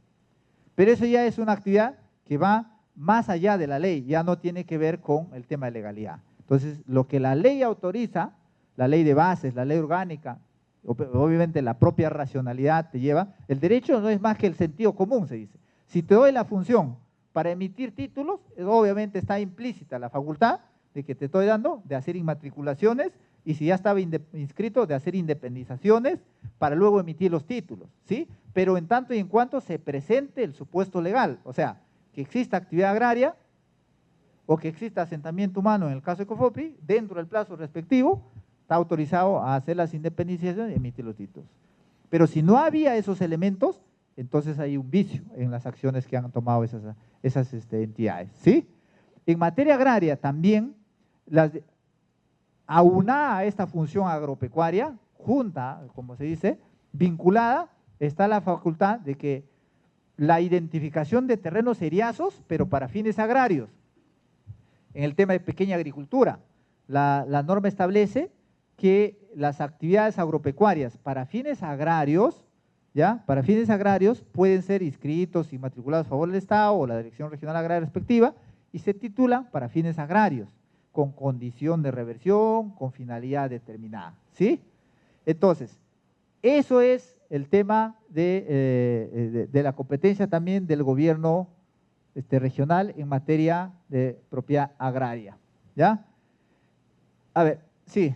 Pero eso ya es una actividad que va más allá de la ley, ya no tiene que ver con el tema de legalidad. Entonces, lo que la ley autoriza, la ley de bases, la ley orgánica, obviamente la propia racionalidad te lleva, el derecho no es más que el sentido común, se dice. Si te doy la función para emitir títulos, obviamente está implícita la facultad de que te estoy dando de hacer inmatriculaciones y si ya estaba inscrito, de hacer independizaciones para luego emitir los títulos, ¿sí? Pero en tanto y en cuanto se presente el supuesto legal, o sea, que exista actividad agraria o que exista asentamiento humano en el caso de Cofopri, dentro del plazo respectivo, está autorizado a hacer las independizaciones y emitir los títulos. Pero si no había esos elementos, entonces hay un vicio en las acciones que han tomado esas entidades, ¿sí? En materia agraria también, aunada a esta función agropecuaria, junta, como se dice, vinculada, está la facultad de que la identificación de terrenos eriazos, pero para fines agrarios. En el tema de pequeña agricultura, la norma establece que las actividades agropecuarias para fines agrarios, ¿ya? Para fines agrarios pueden ser inscritos y matriculados a favor del Estado o la Dirección Regional Agraria respectiva y se titulan para fines agrarios, con condición de reversión, con finalidad determinada, ¿sí? Entonces, eso es el tema de la competencia también del gobierno regional en materia de propiedad agraria, ¿ya? A ver, sí.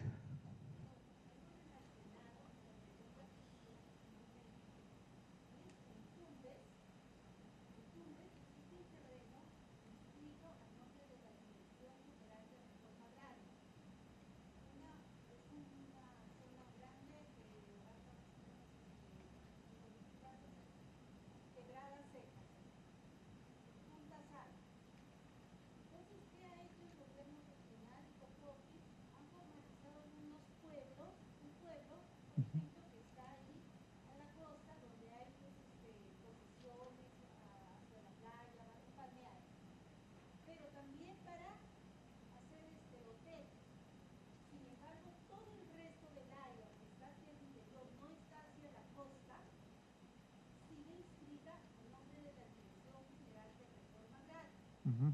Ujú.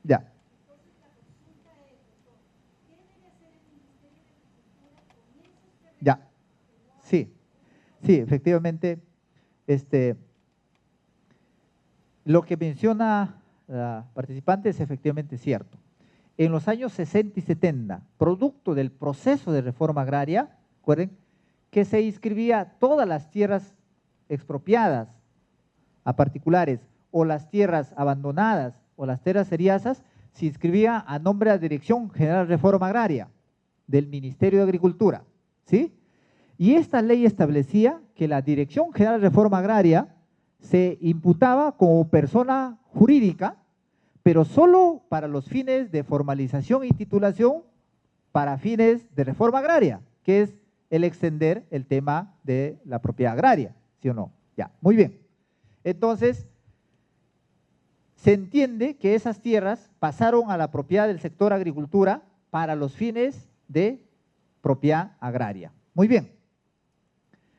Ya. Ya. Sí, sí, efectivamente, lo que menciona la participante es efectivamente cierto. En los años 60 y 70, producto del proceso de reforma agraria, recuerden que se inscribía todas las tierras expropiadas a particulares o las tierras abandonadas o las tierras eriazas, se inscribía a nombre de la Dirección General de Reforma Agraria del Ministerio de Agricultura, ¿sí? Y esta ley establecía que la Dirección General de Reforma Agraria se imputaba como persona jurídica, pero solo para los fines de formalización y titulación para fines de reforma agraria, que es el extender el tema de la propiedad agraria, ¿sí o no? Ya, muy bien. Entonces, se entiende que esas tierras pasaron a la propiedad del sector agricultura para los fines de propiedad agraria. Muy bien.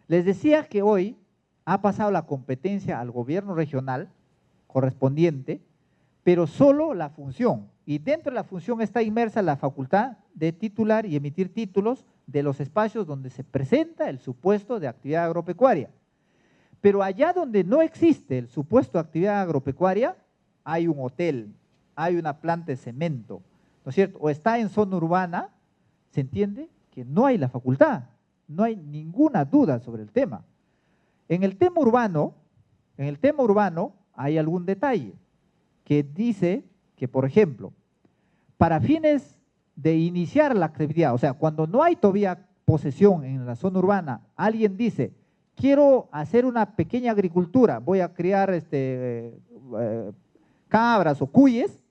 Les decía que hoy ha pasado la competencia al gobierno regional correspondiente, pero solo la función, y dentro de la función está inmersa la facultad de titular y emitir títulos de los espacios donde se presenta el supuesto de actividad agropecuaria. Pero allá donde no existe el supuesto de actividad agropecuaria, hay un hotel, hay una planta de cemento, ¿no es cierto? O está en zona urbana, se entiende que no hay la facultad, no hay ninguna duda sobre el tema. En el tema urbano hay algún detalle que dice que, por ejemplo, para fines de iniciar la actividad, o sea, cuando no hay todavía posesión en la zona urbana, alguien dice, quiero hacer una pequeña agricultura, voy a criar cabras o cuyes,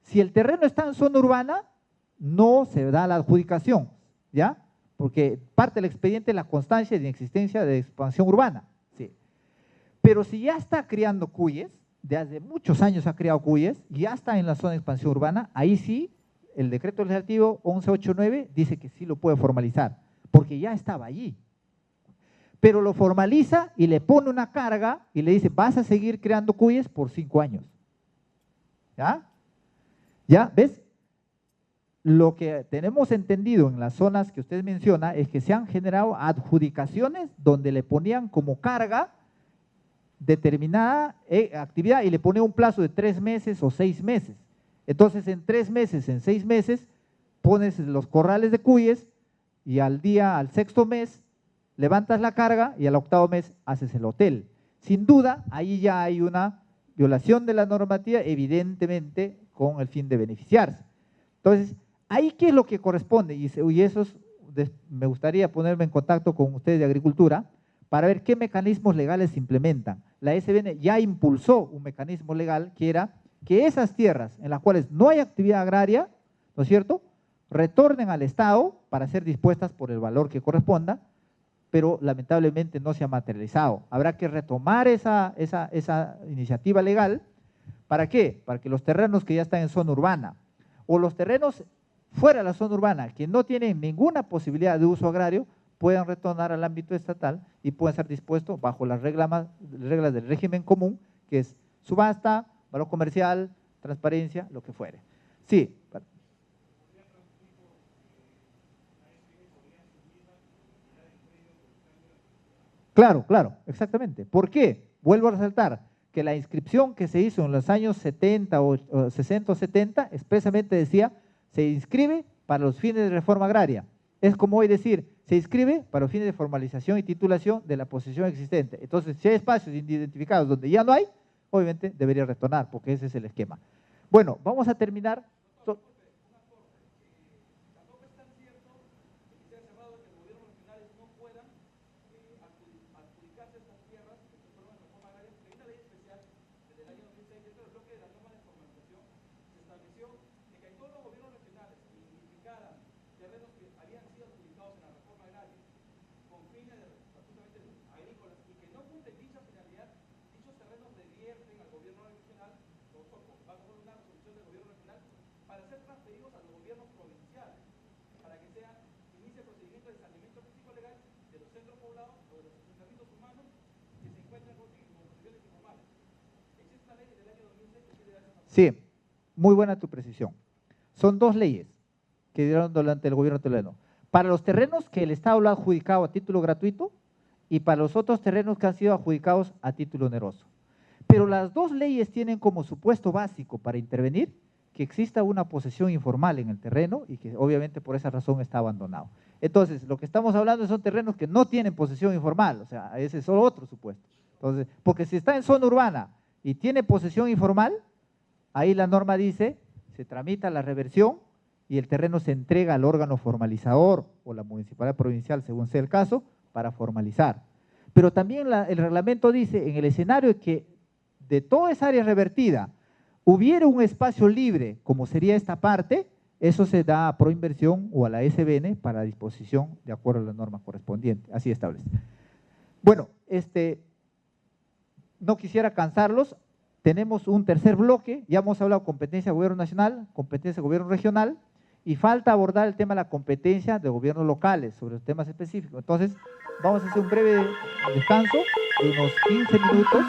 si el terreno está en zona urbana, no se da la adjudicación, ¿ya? Porque parte del expediente es la constancia de existencia de expansión urbana, ¿sí? Pero si ya está criando cuyes, de hace muchos años ha criado cuyes, ya está en la zona de expansión urbana, ahí sí, el decreto legislativo 1189 dice que sí lo puede formalizar, porque ya estaba allí. Pero lo formaliza y le pone una carga y le dice, vas a seguir creando cuyes por 5 años. ¿Ya? ¿Ya? ¿Ves? Lo que tenemos entendido en las zonas que usted menciona es que se han generado adjudicaciones donde le ponían como carga determinada actividad y le ponía un plazo de 3 meses o 6 meses. Entonces, en 3 meses, en 6 meses, pones los corrales de cuyes y al 6º mes, levantas la carga y al 8º mes haces el hotel. Sin duda, ahí ya hay una violación de la normativa, evidentemente con el fin de beneficiarse. Entonces, ahí qué es lo que corresponde, y eso me gustaría ponerme en contacto con ustedes de Agricultura para ver qué mecanismos legales se implementan. La SBN ya impulsó un mecanismo legal que era que esas tierras en las cuales no hay actividad agraria, ¿no es cierto?, retornen al Estado para ser dispuestas por el valor que corresponda, pero lamentablemente no se ha materializado. Habrá que retomar esa iniciativa legal. ¿Para qué? Para que los terrenos que ya están en zona urbana o los terrenos fuera de la zona urbana que no tienen ninguna posibilidad de uso agrario puedan retornar al ámbito estatal y puedan ser dispuestos bajo las reglas del régimen común, que es subasta, valor comercial, transparencia, lo que fuere. Sí. Claro, claro, exactamente. ¿Por qué? vuelvo a resaltar que la inscripción que se hizo en los años 70 o 60 o 70 expresamente decía, se inscribe para los fines de reforma agraria. Es como hoy decir, se inscribe para los fines de formalización y titulación de la posesión existente. Entonces, si hay espacios identificados donde ya no hay, obviamente debería retornar, porque ese es el esquema. Bueno, vamos a terminar. Sí, muy buena tu precisión. Son dos leyes que dieron durante el gobierno toledano. Para los terrenos que el Estado lo ha adjudicado a título gratuito y para los otros terrenos que han sido adjudicados a título oneroso. Pero las dos leyes tienen como supuesto básico para intervenir que exista una posesión informal en el terreno y que obviamente por esa razón está abandonado. Entonces, lo que estamos hablando son terrenos que no tienen posesión informal, o sea, ese es solo otro supuesto. Entonces, porque si está en zona urbana y tiene posesión informal, ahí la norma dice, se tramita la reversión y el terreno se entrega al órgano formalizador o la municipalidad provincial, según sea el caso, para formalizar. Pero también el reglamento dice, en el escenario que de toda esa área revertida hubiera un espacio libre, como sería esta parte, eso se da a Proinversión o a la SBN para disposición de acuerdo a la norma correspondiente, así establece. Bueno, no quisiera cansarlos. Tenemos un tercer bloque, ya hemos hablado de competencia de gobierno nacional, competencia de gobierno regional, y falta abordar el tema de la competencia de gobiernos locales sobre los temas específicos. Entonces, vamos a hacer un breve descanso de unos 15 minutos.